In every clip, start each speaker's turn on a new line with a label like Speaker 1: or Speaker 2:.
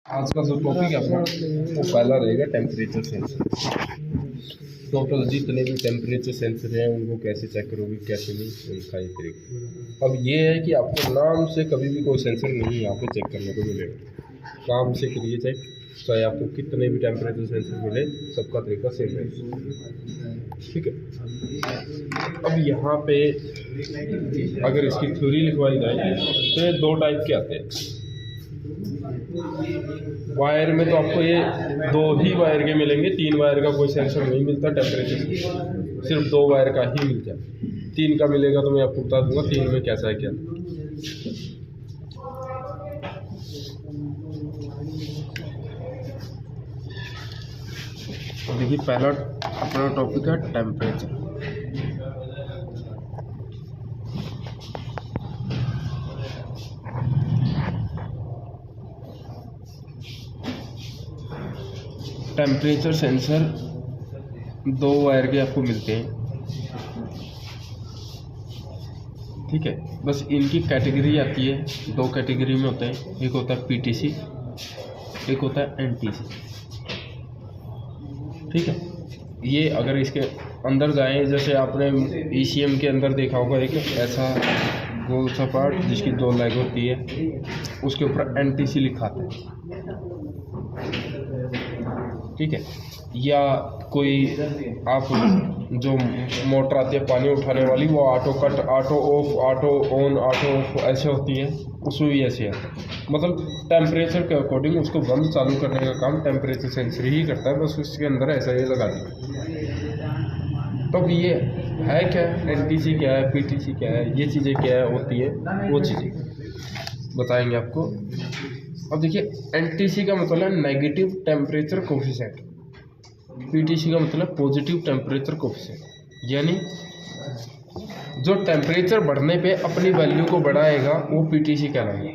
Speaker 1: आज का जो टॉपिक है अपना वो पहला रहेगा टेम्परेचर सेंसर। टोटल जितने भी टेम्परेचर सेंसर हैं उनको कैसे चेक करोगे, कैसे नहीं, उनका ही तरीका। अब ये है कि आपको नाम से कभी भी कोई सेंसर नहीं यहाँ पे चेक करने को मिलेगा। काम से करिए चेक, चाहे आपको कितने भी टेम्परेचर सेंसर मिले, सबका तरीका सेम रहेगा। ठीक है। अब यहाँ पे अगर इसकी थ्योरी लिखवाई जाए तो ये दो टाइप के आते हैं। वायर में तो आपको ये दो ही वायर के मिलेंगे, तीन वायर का कोई सेंसर नहीं मिलता टेम्परेचर, सिर्फ दो वायर का ही मिलता है। तीन का मिलेगा तो मैं आपको बता दूंगा तीन में कैसा है क्या। देखिए पहला अपना टॉपिक है टेम्परेचर। टेम्परेचर सेंसर दो वायर के आपको मिलते हैं। ठीक है, बस इनकी कैटेगरी आती है, दो कैटेगरी में होते हैं। एक होता है पीटीसी, एक होता है एनटीसी। ठीक है, ये अगर इसके अंदर जाएं, जैसे आपने ईसीएम के अंदर देखा होगा एक ऐसा गोल सा पार्ट जिसकी दो लेग होती है, उसके ऊपर एनटीसी लिखा आता है। ठीक है, या कोई आप जो मोटर आती है पानी उठाने वाली, वो auto cut, auto of, auto on, auto of ऐसे होती है, उसमें भी ऐसे है। मतलब टेम्परेचर के अकॉर्डिंग उसको बंद चालू करने का काम टेम्परेचर सेंसर ही करता है, बस उसके अंदर ऐसा ही लगा दिया। तो ये है क्या, एनटीसी क्या है, पीटीसी क्या है, ये चीज़ें क्या होती है, वो चीज़ें बताएंगे आपको। अब देखिए, एनटीसी का मतलब है नेगेटिव टेम्परेचर कोफिशिएंट, पीटीसी का मतलब पॉजिटिव टेम्परेचर कोफिशिएंट। यानी जो टेम्परेचर बढ़ने पे अपनी वैल्यू को बढ़ाएगा वो पीटीसी कहलाएगा,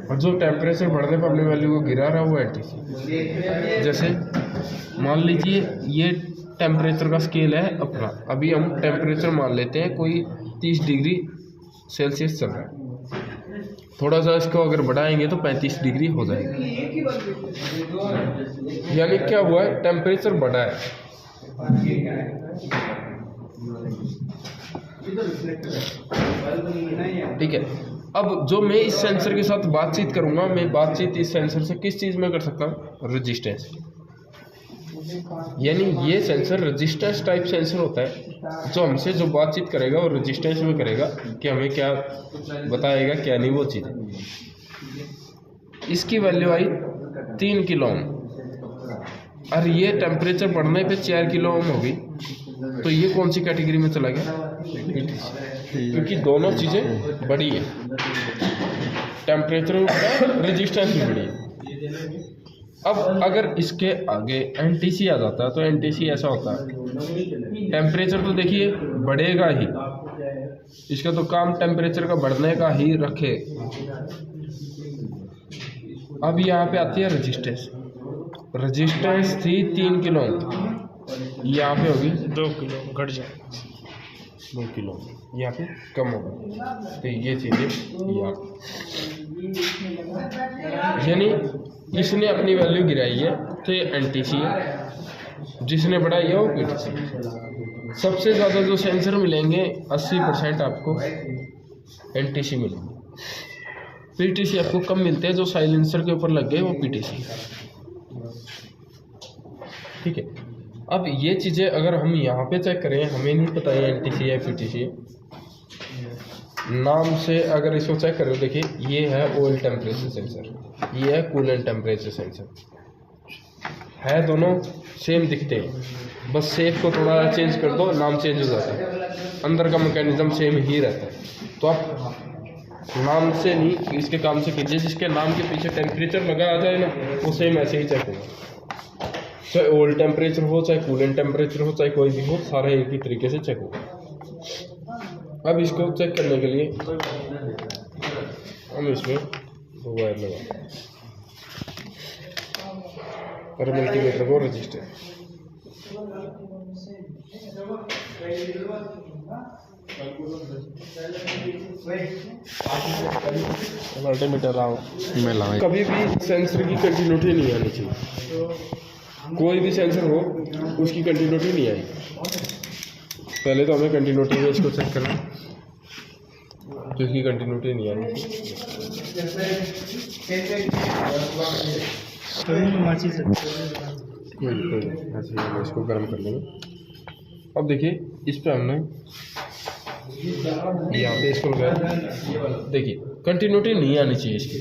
Speaker 1: और जो टेम्परेचर बढ़ने पे अपनी वैल्यू को गिरा रहा है वो एनटीसी। जैसे मान लीजिए ये टेम्परेचर का स्केल है अपना, अभी हम टेम्परेचर मान लेते हैं कोई 30 डिग्री सेल्सियस चल रहा है, थोड़ा सा इसको अगर बढ़ाएंगे तो 35 डिग्री हो जाएगा। यानी क्या हुआ है, टेम्परेचर बढ़ा है। ठीक है, अब जो मैं इस सेंसर के साथ बातचीत करूंगा, मैं बातचीत इस सेंसर से किस चीज़ में कर सकता हूँ, रेजिस्टेंस। यानी ये सेंसर रेजिस्टेंस टाइप सेंसर होता है, जो हमसे जो बातचीत करेगा वो रेजिस्टेंस में करेगा कि हमें क्या बताएगा क्या नहीं, वो चीज़। इसकी वैल्यू आई 3 किलो ओम, और ये टेम्परेचर बढ़ने पे 4 किलो ओम होगी, तो ये कौन सी कैटेगरी में चला गया, क्योंकि दोनों चीज़ें बड़ी है, टेम्परेचर रेजिस्टेंस भी बड़ी है। अब अगर इसके आगे एनटीसी आ जाता है तो एनटीसी ऐसा होता है, टेम्परेचर तो देखिए बढ़ेगा ही, इसका तो काम टेम्परेचर का बढ़ने का ही रखे। अब यहाँ पे आती है रेजिस्टेंस। रेजिस्टेंस थी 3 किलो, यहाँ पे होगी
Speaker 2: 2 किलो, घट जाए
Speaker 1: 2 किलो, यहाँ पे कम होगा। तो ये चीज़ें यहाँ, यानी इसने अपनी वैल्यू गिराई है तो ये एनटीसी है, जिसने बढ़ाई है वो पीटीसी। सबसे ज़्यादा जो सेंसर मिलेंगे 80% आपको एनटीसी मिलेंगे, पीटीसी आपको कम मिलते हैं। जो साइलेंसर के ऊपर लग गए वो पीटीसी। ठीक है, अब ये चीज़ें अगर हम यहाँ पे चेक करें, हमें नहीं पता है एनटीसी है पीटीसी है, नाम से अगर इसको चेक करें, देखिए ये है ऑयल टेम्परेचर सेंसर, ये है कूलेंट टेम्परेचर सेंसर, है दोनों सेम दिखते हैं, बस शेप को थोड़ा चेंज कर दो, नाम चेंज हो जाता है, अंदर का मैकेनिज्म सेम ही रहता है। तो आप नाम से नहीं, इसके काम से कीजिए, जिसके नाम के पीछे टेम्परेचर लगा आ जाए ना, वो सेम ऐसे ही चेक होगा, चाहे ऑयल टेम्परेचर हो, चाहे कूलेंट टेम्परेचर हो, चाहे कोई भी हो, सारे एक ही तरीके से चेक होगा। अब इसको चेक करने के लिए हम इसमें दो वायर लगाते हैं और मल्टीमीटर को रजिस्टर।
Speaker 2: मल्टीमीटर मैं लगाई।
Speaker 1: कभी भी सेंसर की कंटिन्यूटी नहीं आनी चाहिए, कोई भी सेंसर हो उसकी कंटिन्यूटी नहीं आई। पहले तो हमें कंटिन्यूटी में इसको चेक करना, तो इसकी कंटिन्यूटी नहीं आनी चाहिए। कोई ऐसे ही हम इसको गर्म कर लेंगे। अब देखिए इस पे हमने यहाँ पे इसको लगाया, देखिए कंटिन्यूटी नहीं आनी चाहिए इसकी।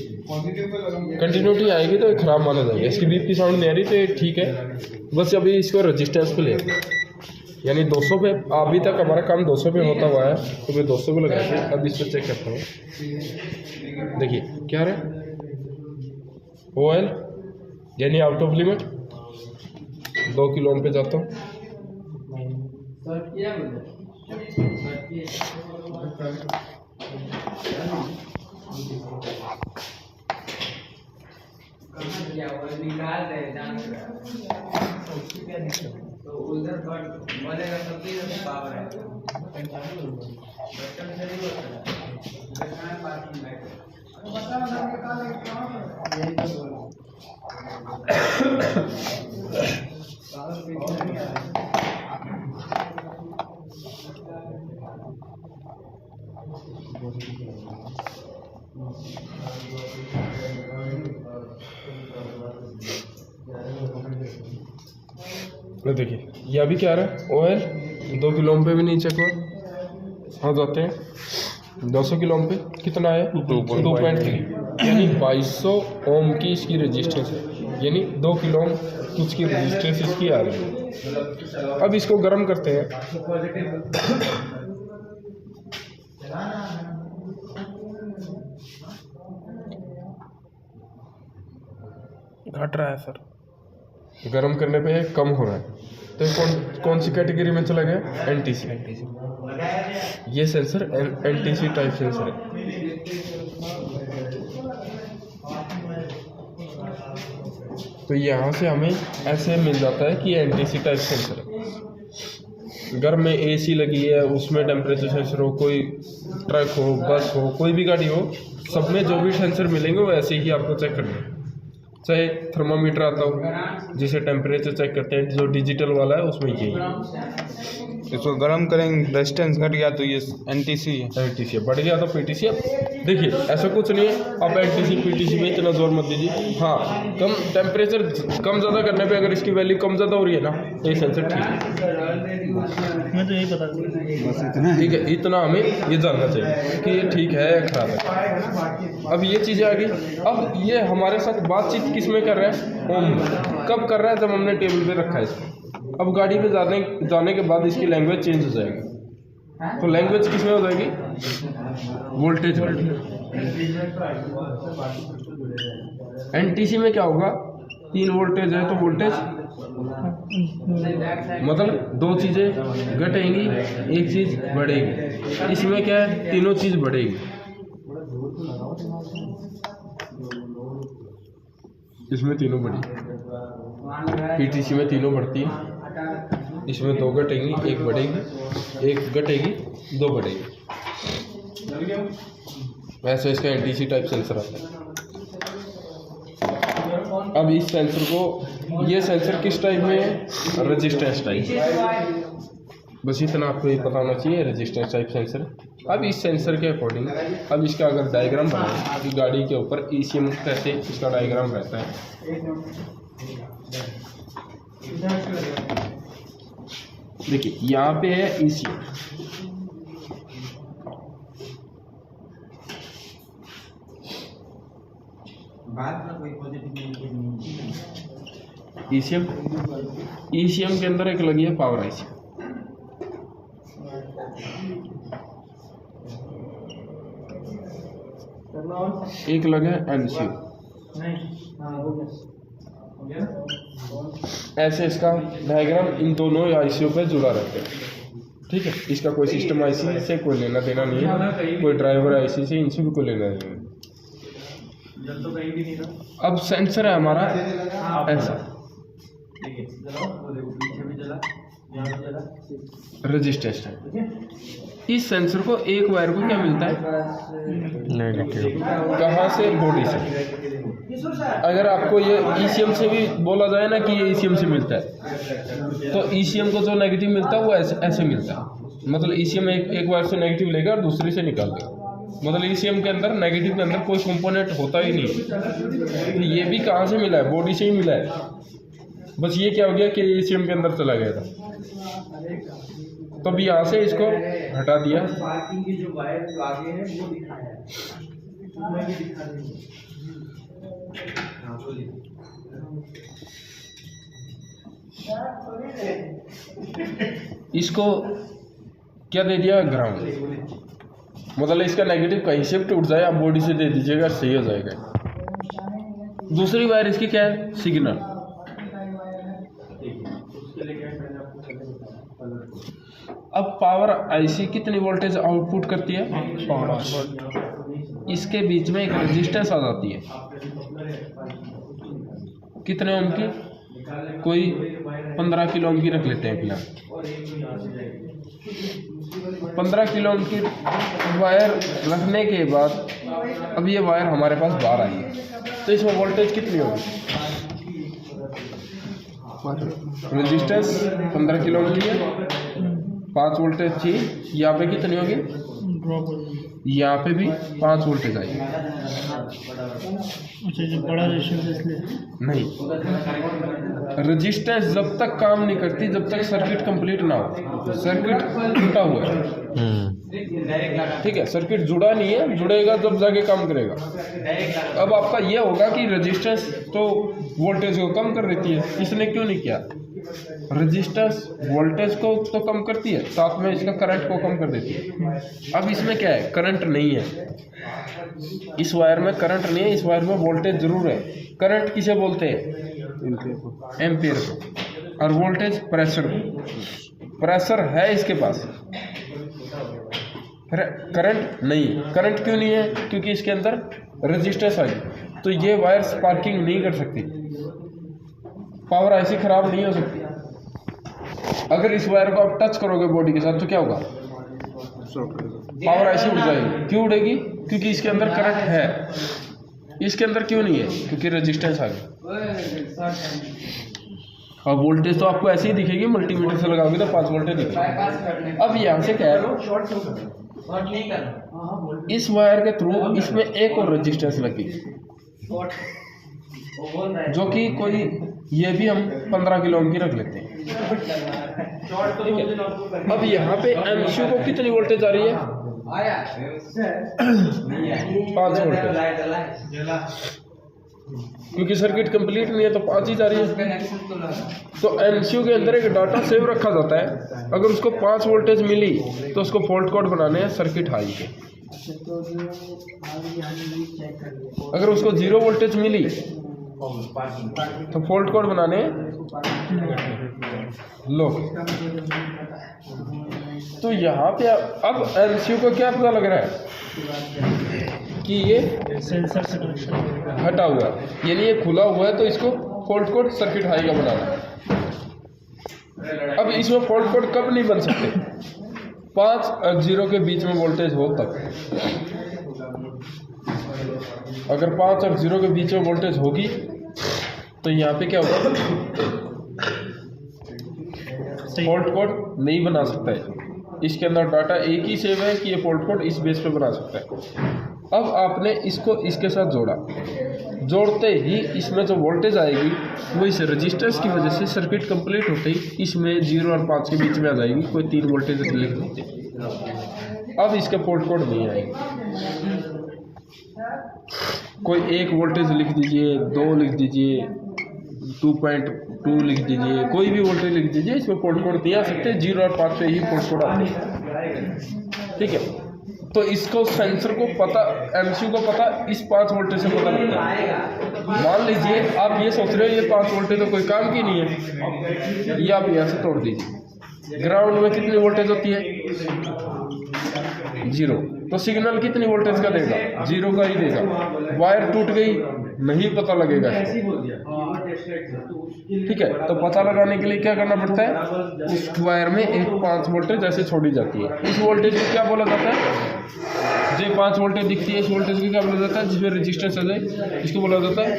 Speaker 1: कंटिन्यूटी आएगी तो ख़राब माना जाएगा। इसकी बीप की साउंड नहीं आ रही तो ये ठीक है। बस अभी इसको रजिस्टेंस पे ले, यानी 200 पे अभी तक हमारा काम 200 पे होता हुआ है, तो मैं 200 पे लगा के अब इस पर चेक करता हूँ। देखिए क्या रहा है, OL यानी out of limit 2 kilo ohm पे जाता हूँ।
Speaker 3: तो उधर बनेगा तब भी पावर है।
Speaker 1: देखिए यह भी क्या रहा है, OL 2 किलो ओम पे भी नहीं चेक हुआ। हाँ जाते हैं 200 किलो ओम पे कितना है 2.3, यानी 2200 ओम की इसकी रजिस्टेंस है, यानी 2 किलो ओम कुछ की रजिस्टेंस इसकी आ रही है। अब इसको गर्म करते हैं।
Speaker 2: घट रहा है सर,
Speaker 1: गर्म करने पे कम हो रहा है, तो कौन सी कैटेगरी में चला गया, NTC। ये सेंसर NTC टाइप सेंसर है। तो यहाँ से हमें ऐसे मिल जाता है कि NTC टाइप सेंसर है। घर में AC लगी है, उसमें टेम्परेचर सेंसर हो, कोई ट्रक हो, बस हो, कोई भी गाड़ी हो, सब में जो भी सेंसर मिलेंगे वो ऐसे ही आपको चेक करना है। चाहे थर्मामीटर आता हो जिसे टेम्परेचर चेक करते हैं, जो डिजिटल वाला है उसमें यही है।
Speaker 2: इसको गर्म करेंगे, रेजिस्टेंस घट गया तो ये NTC है,
Speaker 1: NTC बढ़ गया तो PTC है। देखिए ऐसा कुछ नहीं है, आप NTC PTC में इतना जोर मत दीजिए। हाँ, कम टेम्परेचर कम ज़्यादा करने पे अगर इसकी वैल्यू कम ज़्यादा हो रही है ना, तो ये सेंसर ठीक है।
Speaker 2: मैं तो यही पता बस इतना
Speaker 1: ठीक है, इतना हमें ये जानना चाहिए कि ये ठीक है या खराब है। अब ये चीज़ें आ गई। अब ये हमारे साथ बातचीत किस में कर रहा है, ओम में। कब कर रहा है, जब हमने टेबल पे रखा है इसको। अब गाड़ी पे जाने के बाद इसकी लैंग्वेज चेंज हो जाएगी। तो लैंग्वेज किस में हो जाएगी, वोल्टेज में। NTC में क्या होगा, 3 वोल्टेज है तो वोल्टेज मतलब 2 चीज़ें घटेंगी, 1 चीज़ बढ़ेगी। इसमें क्या है, तीनों चीज़ बढ़ेगी। इसमें तीनों बढ़ी, PTC में तीनों बढ़ती है। इसमें 2 घटेंगी, 1 बढ़ेगी, 1 घटेगी, 2 बढ़ेगी। वैसे इसका NTC टाइप सेंसर आता है। अब इस सेंसर को, ये सेंसर किस टाइप में है, रेजिस्टेंस टाइप। बस इतना आपको ये पता होना चाहिए, रेजिस्टेंस टाइप सेंसर। अब इस सेंसर के अकॉर्डिंग अब इसका अगर डायग्राम बनाए कि गाड़ी के ऊपर ECM कैसे इसका डायग्राम रहता है। देखिए यहाँ पे है ECM, ECM के अंदर एक लगी है पावर IC, एक लगा है MCU। ऐसे इसका डायग्राम इन दोनों ICU पे जुड़ा रहता है। ठीक है, इसका कोई सिस्टम IC से कोई लेना देना नहीं है, कोई ड्राइवर IC से, इनसे भी कोई लेना देना नहीं। अब सेंसर है हमारा ऐसा, रेजिस्टेंस है। इस सेंसर को एक वायर को क्या मिलता है?
Speaker 2: नेगेटिव।
Speaker 1: कहाँ से? बॉडी से। अगर आपको ये ईसीएम से भी बोला जाए ना कि ये ईसीएम से मिलता है, तो ईसीएम को जो नेगेटिव मिलता है वो ऐसे मिलता है। मतलब ईसीएम एक वायर से नेगेटिव लेगा और दूसरी से निकाल देगा। मतलब ईसीएम के अंदर नेगेटिव के अंदर कोई कंपोनेंट होता ही नहीं। तो ये भी कहाँ से मिला है? बॉडी से ही मिला है। बस ये क्या हो गया कि ईसीएम के अंदर चला गया था, तो अभी यहाँ से इसको हटा दिया।
Speaker 3: पार्किंग की जो वायर जो आगे है वो दिखाया है, मैं भी दिखा दूंगा। हाँ बोलिए।
Speaker 1: इसको क्या दे दिया? ग्राउंड। मतलब इसका नेगेटिव कहीं से भी टूट जाए आप बॉडी से दे दीजिएगा, सही हो जाएगा। दूसरी वायर इसकी क्या है? सिग्नल। अब पावर आईसी कितनी वोल्टेज आउटपुट करती है? 5 वोल्ट। इसके बीच में एक रेजिस्टेंस आ जाती है, कितने ओम की? कोई 15 किलो ओम की रख लेते हैं फिलहाल। 15 किलो ओम की वायर रखने के बाद अब ये वायर हमारे पास बाहर आई है, तो इसमें वोल्टेज कितनी होगी? रेजिस्टेंस 15 किलो ओम की है, 5 वोल्टेज थी। यहाँ पे कितनी होगी? यहाँ पे भी 5 वोल्टेज आएगी।
Speaker 4: अच्छा, जो बड़ा रेजिस्टेंस इसलिए
Speaker 1: नहीं, रेजिस्टेंस जब तक काम नहीं करती जब तक सर्किट कंप्लीट ना हो। सर्किट टूटा हुआ है, ठीक है, सर्किट जुड़ा नहीं है, जुड़ेगा जब जाके काम करेगा। अब आपका ये होगा कि रेजिस्टेंस तो वोल्टेज को कम कर देती है, इसने क्यों नहीं किया? रेजिस्टेंस वोल्टेज को तो कम करती है, साथ में इसका करंट को कम कर देती है। अब इसमें क्या है? करंट नहीं है, इस वायर में करंट नहीं है, इस वायर में वोल्टेज जरूर है। करंट किसे बोलते हैं? एम्पियर को। और वोल्टेज प्रेशर को। प्रेशर है इसके पास, करंट नहीं। करंट क्यों नहीं है? क्योंकि इसके अंदर रेजिस्टेंस आ गई, तो ये वायर स्पार्किंग नहीं कर सकती, पावर ऐसी खराब नहीं हो सकती। अगर इस वायर को आप टच करोगे बॉडी के साथ तो क्या होगा? पावर ऐसी उड़ जाएगी। क्यों उड़ेगी? क्योंकि इसके अंदर करंट है। इसके अंदर क्यों नहीं है? क्योंकि रेजिस्टेंस आ गई। और वोल्टेज तो आपको ऐसे ही दिखेगी, मल्टीमीटर से लगाओगे तो 5 वोल्टेज दिखेगी। अब यहाँ से क्या है, इस वायर के थ्रू इसमें एक और रेजिस्टेंस लगी, जो कि कोई ये भी हम 15 किलो ओम की रख लेते हैं। अब यहाँ पे एमसीयू को कितनी वोल्टेज आ रही है? 5 वोल्टेज, क्योंकि सर्किट कंप्लीट नहीं है तो 5 ही जा रही है। तो एमसीयू के अंदर एक डाटा सेव रखा जाता है, अगर उसको 5 वोल्टेज मिली तो उसको फॉल्ट कोड बनाने हैं सर्किट हाई के। अगर उसको 0 वोल्टेज मिली तो फॉल्ट कोड बनाने लो। तो यहाँ पे अब एमसीयू को क्या पता लग रहा है कि ये
Speaker 4: सेंसर से
Speaker 1: हटा हुआ है, यानी ये खुला हुआ है, तो इसको फॉल्ट कोड सर्किट हाई का बनाना है। अब इसमें फॉल्ट कोड कब नहीं बन सकते? 5 और 0 के बीच में वोल्टेज हो तब। अगर 5 और 0 के बीच में वोल्टेज होगी तो यहाँ पे क्या होगा? फॉल्ट कोड नहीं बना सकता है। इसके अंदर डाटा एक ही सेव है कि ये फॉल्ट कोड इस बेस पे बना सकता है। अब आपने इसको इसके साथ जोड़ा, जोड़ते ही इसमें जो वोल्टेज आएगी वो इस रेजिस्टेंस की वजह से सर्किट कंप्लीट होते ही इसमें 0 और 5 के बीच में आ जाएगी, कोई 3 वोल्टेज लिख देते। अब इसका फॉल्ट कोड नहीं आएगा। कोई 1 वोल्टेज लिख दीजिए, 2 लिख दीजिए, 2.2 लिख दीजिए, कोई भी वोल्टेज लिख दीजिए, इसमें फॉल्ट कोड नहीं आ सकते। 0 और 5 पे ही फॉल्ट कोड आते हैं, ठीक है। तो इसको सेंसर को पता, एमसीयू को पता इस 5 वोल्टेज से पता लगता है। मान लीजिए आप ये सोच रहे हो ये 5 वोल्टेज तो कोई काम की नहीं है, ये आप यहाँ से तोड़ दीजिए। ग्राउंड में कितनी वोल्टेज होती है? 0। तो सिग्नल कितनी वोल्टेज का देगा? 0 का ही देगा। वायर टूट गई नहीं पता लगेगा
Speaker 3: ऐसे
Speaker 1: इसको।
Speaker 3: ही बोल दिया कि वो टेस्ट लाइट था, तो उसके लिए
Speaker 1: ठीक है, तो पता लगाने के लिए क्या करना पड़ता है, उस वायर में एक 5 वोल्टेज ऐसे छोड़ी जाती है। इस वोल्टेज को क्या बोला जाता है, जो 5 वोल्टेज दिखती है इस वोल्टेज को क्या बोला जाता है, जिसमें रेजिस्टेंस आ जाए, इसको बोला जाता है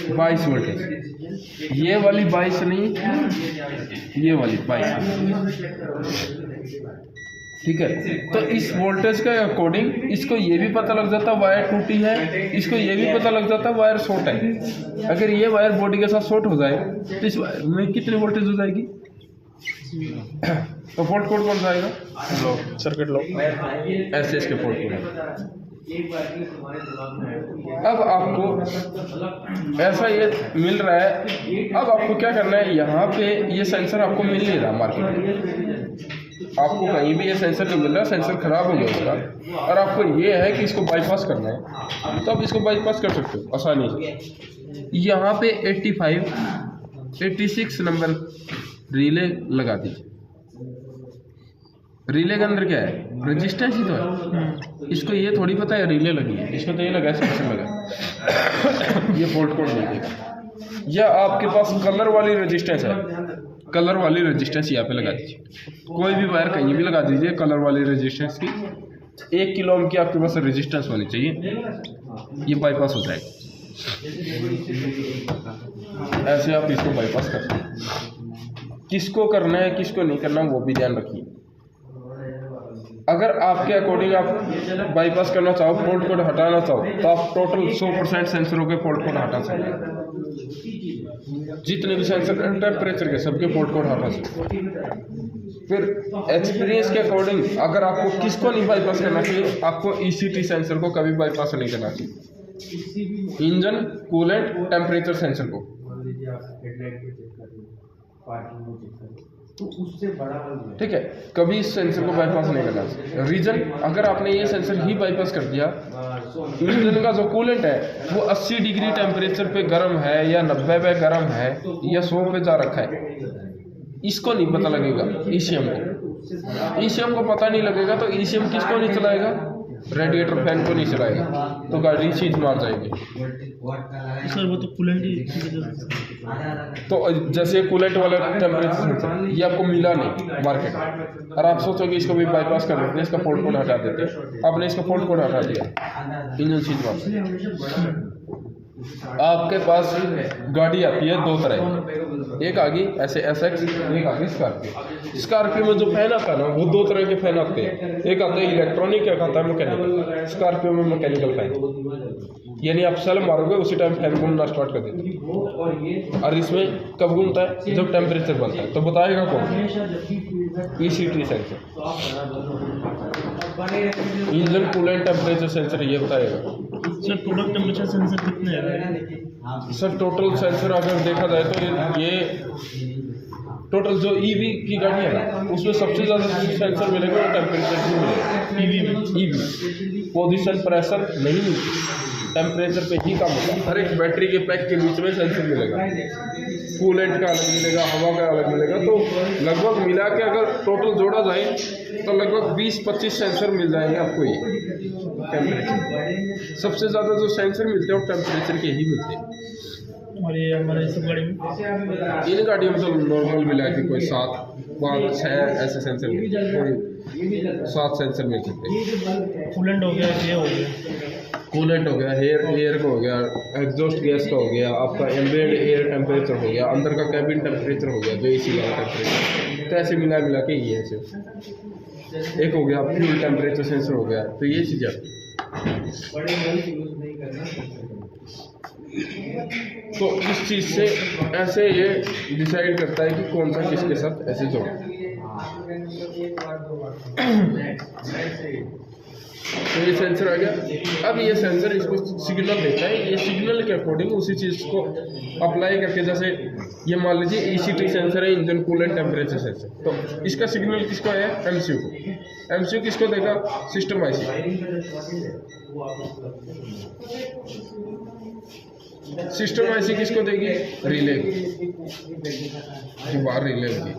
Speaker 1: 22 वोल्टेज। ये वाली 22 नहीं, ये वाली 22। ठीक है, तो इस वोल्टेज के अकॉर्डिंग इसको ये भी पता लग जाता है वायर टूटी है, इसको ये भी पता लग जाता है वायर शॉर्ट है। अगर ये वायर बॉडी के साथ शॉर्ट हो जाए तो इस वायर में कितनी वोल्टेज हो जाएगी, तो फॉल्ट कोड कौन सा आएगा, लो सर्किट लो, ऐसे इसके फॉल्ट कोड। अब आपको ऐसा ये मिल रहा है, अब आपको क्या करना है, यहाँ पे ये सेंसर आपको मिल नहीं रहा मार्केट में, आपको कहीं भी ये सेंसर नहीं मिल रहा, सेंसर खराब हो गया इसका, और आपको ये है कि इसको बाईपास करना है, तो आप इसको बाईपास कर सकते हो आसानी से। यहाँ पे 85, 86 नंबर रिले लगा दीजिए। रिले के अंदर क्या है, रेजिस्टेंस ही तो है, इसको ये थोड़ी पता है रिले लगी है, इसको तो ये लगा है सेंसर लगा ये फॉल्ट कोड नहीं देगा। या आपके पास कलर वाली रेजिस्टेंस है, कलर वाली रेजिस्टेंस यहाँ पे लगा दीजिए, कोई भी वायर कहीं भी लगा दीजिए कलर वाली रेजिस्टेंस की, 1 किलो ओम की आपके पास रेजिस्टेंस होनी चाहिए, ये बाईपास हो जाएगा। ऐसे आप इसको बाईपास कर सकते हैं। किसको करना है किसको नहीं करना वो भी ध्यान रखिए। अगर आपके अकॉर्डिंग आप बाईपास करना चाहो, फॉल्ट कोड हटाना चाहो, तो आप टोटल 100% सेंसरों के फॉल्ट कोड हटा सकते हैं। जितने भी सेंसर टेम्परेचर के सबके फॉल्ट कोड हटा सकते हैं। फिर एक्सपीरियंस के अकॉर्डिंग अगर आपको किसको नहीं बाईपास करना चाहिए, आपको ECT सेंसर को कभी बाईपास नहीं करना चाहिए, इंजन कूलेंट टेम्परेचर सेंसर को।
Speaker 3: तो उससे बड़ा बल्ब
Speaker 1: ठीक है, कभी इस सेंसर को बाईपास नहीं करना चाहिए। रीजन, अगर आपने ये सेंसर ही बाईपास कर दिया, इंजन का जो कूलेंट है वो 80 डिग्री टेम्परेचर पे गर्म है या 90 पे गर्म है या 100 पे जा रखा है, इसको नहीं पता लगेगा ECM को। ECM को पता नहीं लगेगा तो ECM किसको नहीं चलाएगा, रेडिएटर फैन को नहीं चलाएगा, तो गाड़ी चीज मार जाएगी।
Speaker 4: सर वो तो कूलेंट ही,
Speaker 1: तो जैसे कूलेंट वाला टेम्परेचर सेंसर ये आपको मिला नहीं मार्केट में, और आप सोचोगे इसको भी बाईपास कर देते हैं, इसका फॉल्ट कोड हटा देते हैं, आपने इसका फॉल्ट कोड हटा दिया, इंजन चीज मार। आपके पास गाड़ी आती है 2 तरह की, एक आ गई ऐसे SX, एक आ गई स्कॉर्पियो। स्कॉर्पियो में जो फैन आता है ना वो 2 तरह के फैन आते हैं, एक आता है इलेक्ट्रॉनिक, एक आता है मैकेनिकल। स्कॉर्पियो में मैकेनिकल फैन, यानी आप सेल मारोगे उसी टाइम फैन घूमना स्टार्ट कर देते, और इसमें कब घूमता है, जब टेम्परेचर बढ़ता है। तो बताएगा कौन, ECT sensor, engine coolant temperature sensor, ये बताएगा।
Speaker 4: सर टोटल टेम्परेचर सेंसर कितने हैं?
Speaker 1: सर टोटल सेंसर अगर देखा जाए तो ये टोटल जो EV की गाड़ी है ना उसमें सबसे ज़्यादा सेंसर मिलेगा वो टेम्परेचर ही मिलेगा। EV पोजीशन प्रेशर नहीं मिलती, टेम्परेचर पे ही काम होता है। हर एक बैटरी के पैक के बीच में सेंसर मिलेगा, कूलेंट का अलग मिलेगा, हवा का अलग मिलेगा, तो लगभग मिला के अगर टोटल जोड़ा जाए तो लगभग 20-25 सेंसर मिल जाएंगे आपको। ये टेम्परेचर सबसे ज़्यादा जो सेंसर मिलते हैं वो टेम्परेचर के ही मिलते हैं।
Speaker 4: और ये हमारे सब गाड़ी में,
Speaker 1: इन गाड़ियों में तो नॉर्मल मिला के कोई 7, 5, 6 ऐसे सेंसर मिलते हैं, कोई 7 सेंसर मिल सकते हैं।
Speaker 4: कूलेंट हो गया, ये हो गया,
Speaker 1: कूलेंट हो गया, एयर का हो गया, एग्जॉस्ट गैस का हो गया, आपका एम्बिएंट एयर टेम्परेचर हो गया, अंदर का कैबिन टेम्परेचर हो गया, जो AC वाला टेम्परेचर, तो ऐसे मिला के ये है सिर्फ। एक हो गया फ्यूल टेम्परेचर सेंसर हो गया, तो ये चीज़ है। तो इस चीज़ से ऐसे ये डिसाइड करता है कि कौन सा किसके साथ ऐसे जोड़े। तो ये सेंसर आ गया। अब ये सेंसर इसको सिग्नल देता है, ये सिग्नल के अकॉर्डिंग उसी चीज़ को अप्लाई करके, जैसे ये मान लीजिए ECT सेंसर है, इंजन कूलेंट टेम्परेचर सेंसर, तो इसका सिग्नल किसको है, MCU को। MCU किसको देगा, सिस्टम IC। सिस्टम आईसी किसको देगी? रिले को, जो बाहर रिले होगी।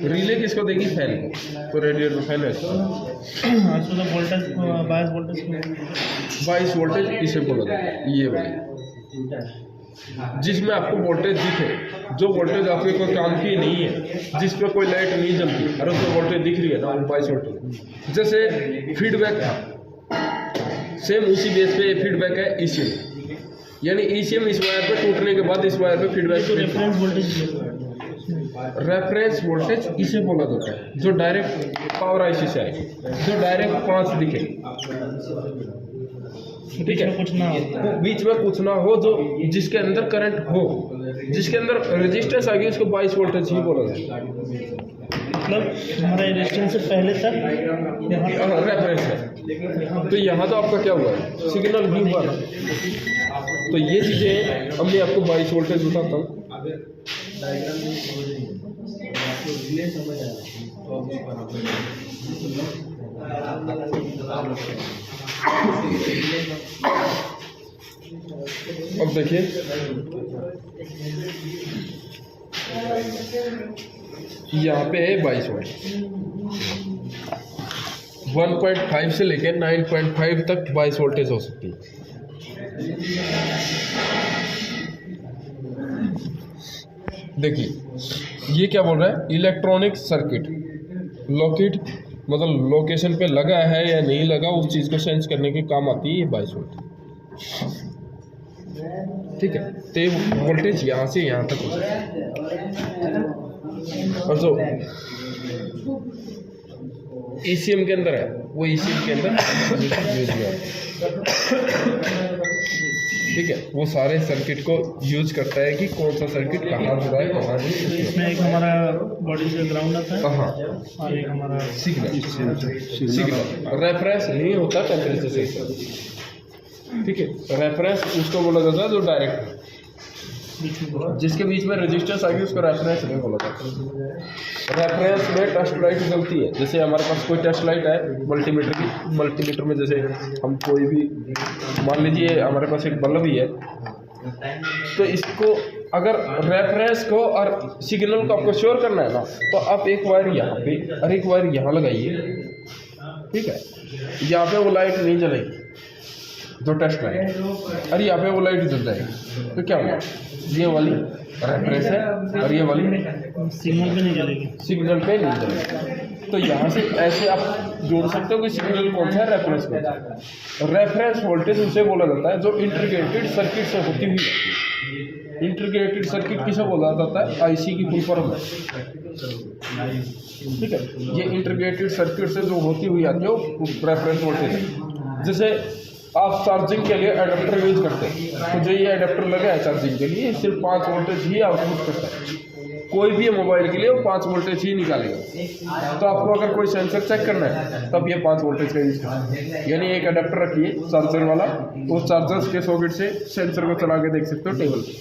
Speaker 1: रिले किसको देगी? फैन को। तो रेडिएटर फैन है
Speaker 4: अच्छा तो वोल्टेज बायस वोल्टेज
Speaker 1: 22 वोल्टेज इसे बोला जाता है, ये वाली जिसमें आपको वोल्टेज दिखे, जो वोल्टेज आपके कोई काम की नहीं है, जिस पर कोई लाइट नहीं जलती और उसमें वोल्टेज दिख रही है ना, 22 वोल्टेज। जैसे फीडबैक था, सेम उसी बेस पे फीडबैक है ईसीएम, यानी ईसीएम इस वायर पे टूटने के बाद इस वायर पे फीडबैक।
Speaker 4: तो रेफरेंस वोल्टेज
Speaker 1: रेफरेंस वोल्टेज इसे बोला जाता है, जो डायरेक्ट पावर आईसी से आए, जो डायरेक्ट 5 दिखे, ठीक है,
Speaker 4: कुछ ना हो,
Speaker 1: बीच में कुछ ना हो, जो जिसके अंदर करंट हो, जिसके अंदर रेजिस्टेंस आ गई, उसको 22 वोल्टेज ही बोला जाता है।
Speaker 4: मतलब हमारा रेजिस्टेंस से पहले तक यहाँ
Speaker 1: रेफरेंस है। तो यहाँ तो आपका क्या हुआ है? सिग्नल भी हुआ ना। तो ये चीज़ें अब मैं आपको 22 वोल्टेज बताता हूँ। अब देखिए, यहाँ पे है 22 वोल्ट, 1.5 से लेकर 9.5 तक 22 वोल्टेज हो सकती है। देखिए ये क्या बोल रहा है? इलेक्ट्रॉनिक सर्किट लोकेट, मतलब लोकेशन पे लगा है या नहीं लगा, उस चीज़ को सेंस करने के काम आती है ये 22 वोल्ट। ठीक है, तो ये वोल्टेज यहाँ से यहाँ तक हो सकता है। और जो ईसीएम के अंदर है, वो ईसीएम के अंदर यूज हुआ है। ठीक है, वो सारे सर्किट को यूज करता है कि कौन सा सर्किट कहाँ जुड़ा है, कहाँ नहीं।
Speaker 4: इसमें एक हमारा बॉडी से ग्राउंड आता है,
Speaker 1: हाँ,
Speaker 4: और एक हमारा
Speaker 1: सिग्नल रेफरेंस नहीं होता टेम्परेचर से। ठीक है, रेफरेंस उसको बोला जाता है जो डायरेक्ट, जिसके बीच में रेजिस्टेंस आ गई उसको रेफरेंस नहीं बोला जाता। रेफरेंस में टेस्ट लाइट जलती है। जैसे हमारे पास कोई टेस्ट लाइट है मल्टीमीटर की, मल्टीमीटर में जैसे हम कोई भी, मान लीजिए हमारे पास एक बल्ब ही है, तो इसको अगर रेफरेंस को और सिग्नल को आपको श्योर करना है ना, तो आप एक वायर यहाँ पे और एक वायर यहाँ लगाइए। ठीक है, यहाँ पे वो लाइट नहीं जलेगी जो टेस्ट लाइट, और यहाँ पे वो लाइट जल जाएगी। तो क्या होगा? ये वाली रेफरेंस है और ये वाली
Speaker 4: सिग्नल पे नहीं जलेगी,
Speaker 1: सिग्नल पे नहीं जलेगी। तो यहाँ से ऐसे आप जोड़ सकते हो कि सिग्नल कौन सा है, रेफरेंस कौन सा है। रेफरेंस वोल्टेज उसे बोला जाता है जो इंटीग्रेटेड सर्किट से होती हुई आती है। इंटीग्रेटेड सर्किट किसे बोला जाता है? आईसी की फुल फॉर्म है। ठीक है, ये इंटीग्रेटेड सर्किट से जो होती हुई आती है वो रेफरेंस वोल्टेज है। जैसे आप चार्जिंग के लिए एडाप्टर यूज करते हैं, तो जो ये एडाप्टर लगा है चार्जिंग के लिए, सिर्फ 5 वोल्टेज ही आउटपुट करता है। कोई भी मोबाइल के लिए वो 5 वोल्टेज ही निकालेगा। तो आपको अगर कोई सेंसर चेक करना है तब ये 5 वोल्टेज का यूज करना है। यानी एक एडाप्टर रखिए चार्जर वाला, उस चार्जर के सॉकेट से सेंसर को चला के देख सकते हो टेबल पे।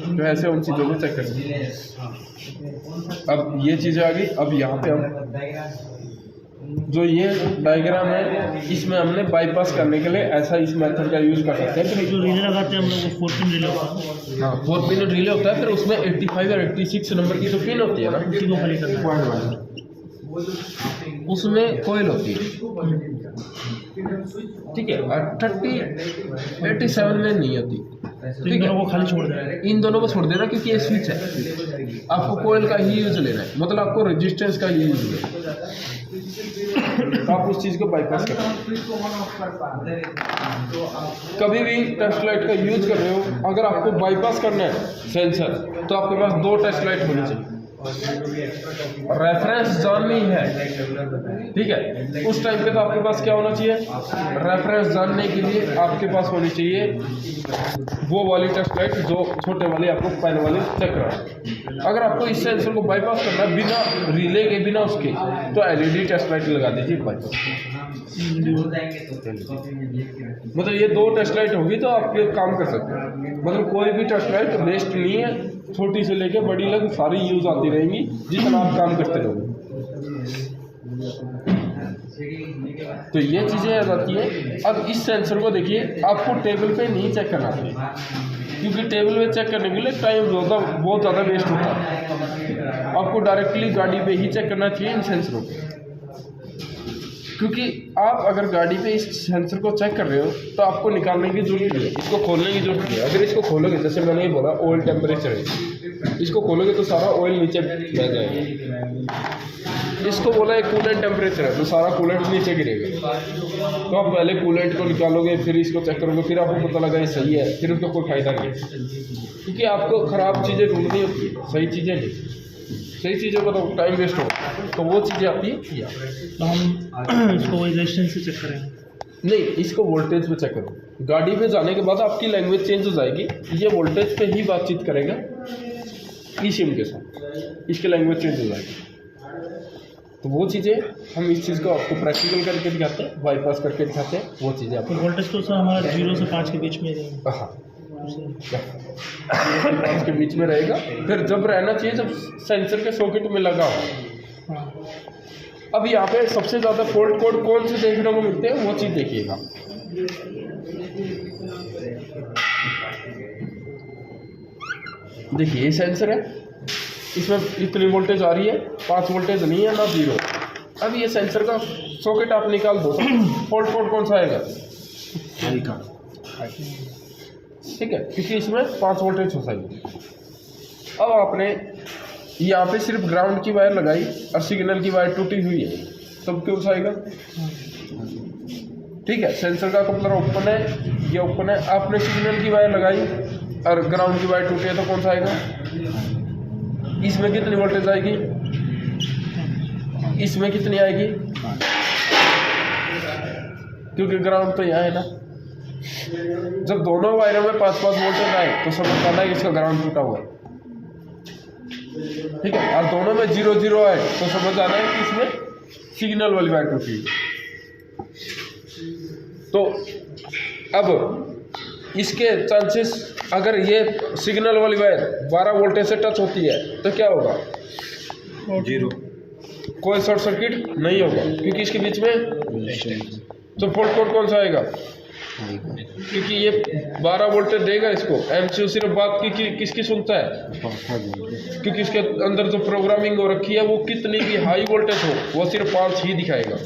Speaker 1: तो ऐसे उन चीज़ों को चेक कर सकते हैं। अब ये चीज़ें आ गई। अब यहाँ पे हम जो ये डायग्राम है, इसमें हमने बाईपास करने के लिए ऐसा इस मेथड का यूज कर सकते हैं।
Speaker 4: जो रिले लगाते हैं हम लोग, 4 पिन रिले होता है।
Speaker 1: हाँ, 4 पिन रिले होता है। फिर उसमें 85 और 86 नंबर की तो पिन होती है ना,
Speaker 4: उसी को खाली करना है।
Speaker 1: उसमें कोयल होती है। ठीक है, और 87 में नहीं होती।
Speaker 4: इन दोनों को खाली छोड़ देना है।
Speaker 1: इन दोनों को छोड़ देना, क्योंकि ये स्विच है। आपको कोयल का ही यूज लेना है, मतलब आपको रेजिस्टेंस का ही यूज लेना है। आप उस चीज़ को बाईपास करें। कभी भी टेस्ट लाइट का यूज कर रहे हो, अगर आपको बाईपास करना है सेंसर, तो आपके पास 2 टेस्ट लाइट होनी चाहिए। रेफरेंस जाननी है, ठीक है, उस टाइम पे तो आपके पास क्या होना चाहिए? रेफरेंस जानने के लिए आपके पास होनी चाहिए वो वाली टेस्ट लाइट जो छोटे वाली आपको पेन वाली चेक करा। अगर आपको इस सेंसर को बाईपास करना है बिना रिले के, बिना उसके, तो एलईडी टेस्ट लाइट लगा दीजिए बाईपास। मतलब ये 2 टेस्ट लाइट होगी तो आप ये काम कर सकते हैं। मतलब कोई भी टेस्ट लाइट वेस्ट नहीं है, छोटी से लेके बड़ी लग सारी यूज आती रहेंगी जितना आप काम करते रहोगे। तो ये चीज़ें आ जाती है। अब इस सेंसर को देखिए, आपको टेबल पे नहीं चेक करना चाहिए, क्योंकि टेबल पे चेक करने के लिए टाइम बहुत ज़्यादा वेस्ट होता है। आपको डायरेक्टली गाड़ी पे ही चेक करना चाहिए इन सेंसरों को, क्योंकि आप अगर गाड़ी पे इस सेंसर को चेक कर रहे हो तो आपको निकालने की जरूरत नहीं है, इसको खोलने की जरूरत नहीं है। अगर इसको खोलोगे, जैसे मैंने ये बोला ऑयल टेम्परेचर है, इसको खोलोगे तो सारा ऑयल नीचे बह जाएगा। इसको बोला है कूलेंट टेम्परेचर है, तो सारा कूलेंट नीचे गिरेगा। तो आप पहले कूलेंट को निकालोगे, फिर इसको चेक करोगे, फिर आपको पता लगा ये सही है, फिर उसका कोई फायदा नहीं है, क्योंकि आपको ख़राब चीज़ें ढूंढनी होती है, सही चीज़ें नहीं। सही चीज़ों का तो टाइम वेस्ट होगा, तो वो चीज़ें आती है।
Speaker 4: तो हम इसको रेजिस्टेंस से चेक करेंगे?
Speaker 1: नहीं, इसको वोल्टेज पे चेक करो। गाड़ी पे जाने के बाद आपकी लैंग्वेज चेंज हो जाएगी, ये वोल्टेज पे ही बातचीत करेगा ई सिम के साथ, इसकी लैंग्वेज चेंज हो जाएगी। तो वो चीज़ें हम इस चीज़ को आपको प्रैक्टिकल करके दिखाते हैं, बाईपास करके दिखाते हैं, वो चीज़ें
Speaker 4: तो
Speaker 1: आपको।
Speaker 4: वोल्टेज तो सर हमारा 0 से 5 के बीच में रहेगा।
Speaker 1: हाँ, 5 के बीच में रहेगा। फिर जब रहना चाहिए जब सेंसर के सॉकेट में लगा हो।
Speaker 4: हाँ,
Speaker 1: अब यहाँ पे सबसे ज़्यादा फॉल्ट कोड कौन से देखने को मिलते हैं, वो चीज़ देखिएगा। देखिए ये सेंसर है, इसमें इतनी वोल्टेज आ रही है, 5 वोल्टेज नहीं है ना 0। अब ये सेंसर का सॉकेट आप निकाल दो, फॉल्ट कोड कौन सा आएगा? ठीक है, क्योंकि इसमें 5 वोल्टेज हो जाएगी। अब आपने यहाँ पे सिर्फ ग्राउंड की वायर लगाई और सिग्नल की वायर टूटी हुई है, तब क्यों सा आएगा? ठीक है, सेंसर का कपलर ओपन है, ये ओपन है, आपने सिग्नल की वायर लगाई और ग्राउंड की वायर टूटी है, तो कौन सा आएगा? इसमें कितनी वोल्टेज आएगी? इसमें कितनी आएगी? क्योंकि ग्राउंड तो यहाँ है ना। जब दोनों वायरों में 5-5 वोल्टेज आए तो समझ पाना है कि इसका ग्राउंड टूटा हुआ है। ठीक है, और दोनों में 0-0 आए तो समझ आना है कि इसमें सिग्नल वाली वायर टूटी है। तो अब इसके चांसेस, अगर ये सिग्नल वाली वायर 12 वोल्टेज से टच होती है तो क्या होगा?
Speaker 2: 0,
Speaker 1: कोई शॉर्ट सर्किट नहीं होगा, क्योंकि इसके बीच में तो फॉल्ट कोड कौन सा आएगा? क्योंकि ये 12 वोल्टेज देगा इसको। एमसीयू सिर्फ बात किसकी सुनता है? क्योंकि इसके अंदर जो प्रोग्रामिंग हो रखी है वो कितनी भी हाई वोल्टेज हो वो सिर्फ 5 ही दिखाएगा।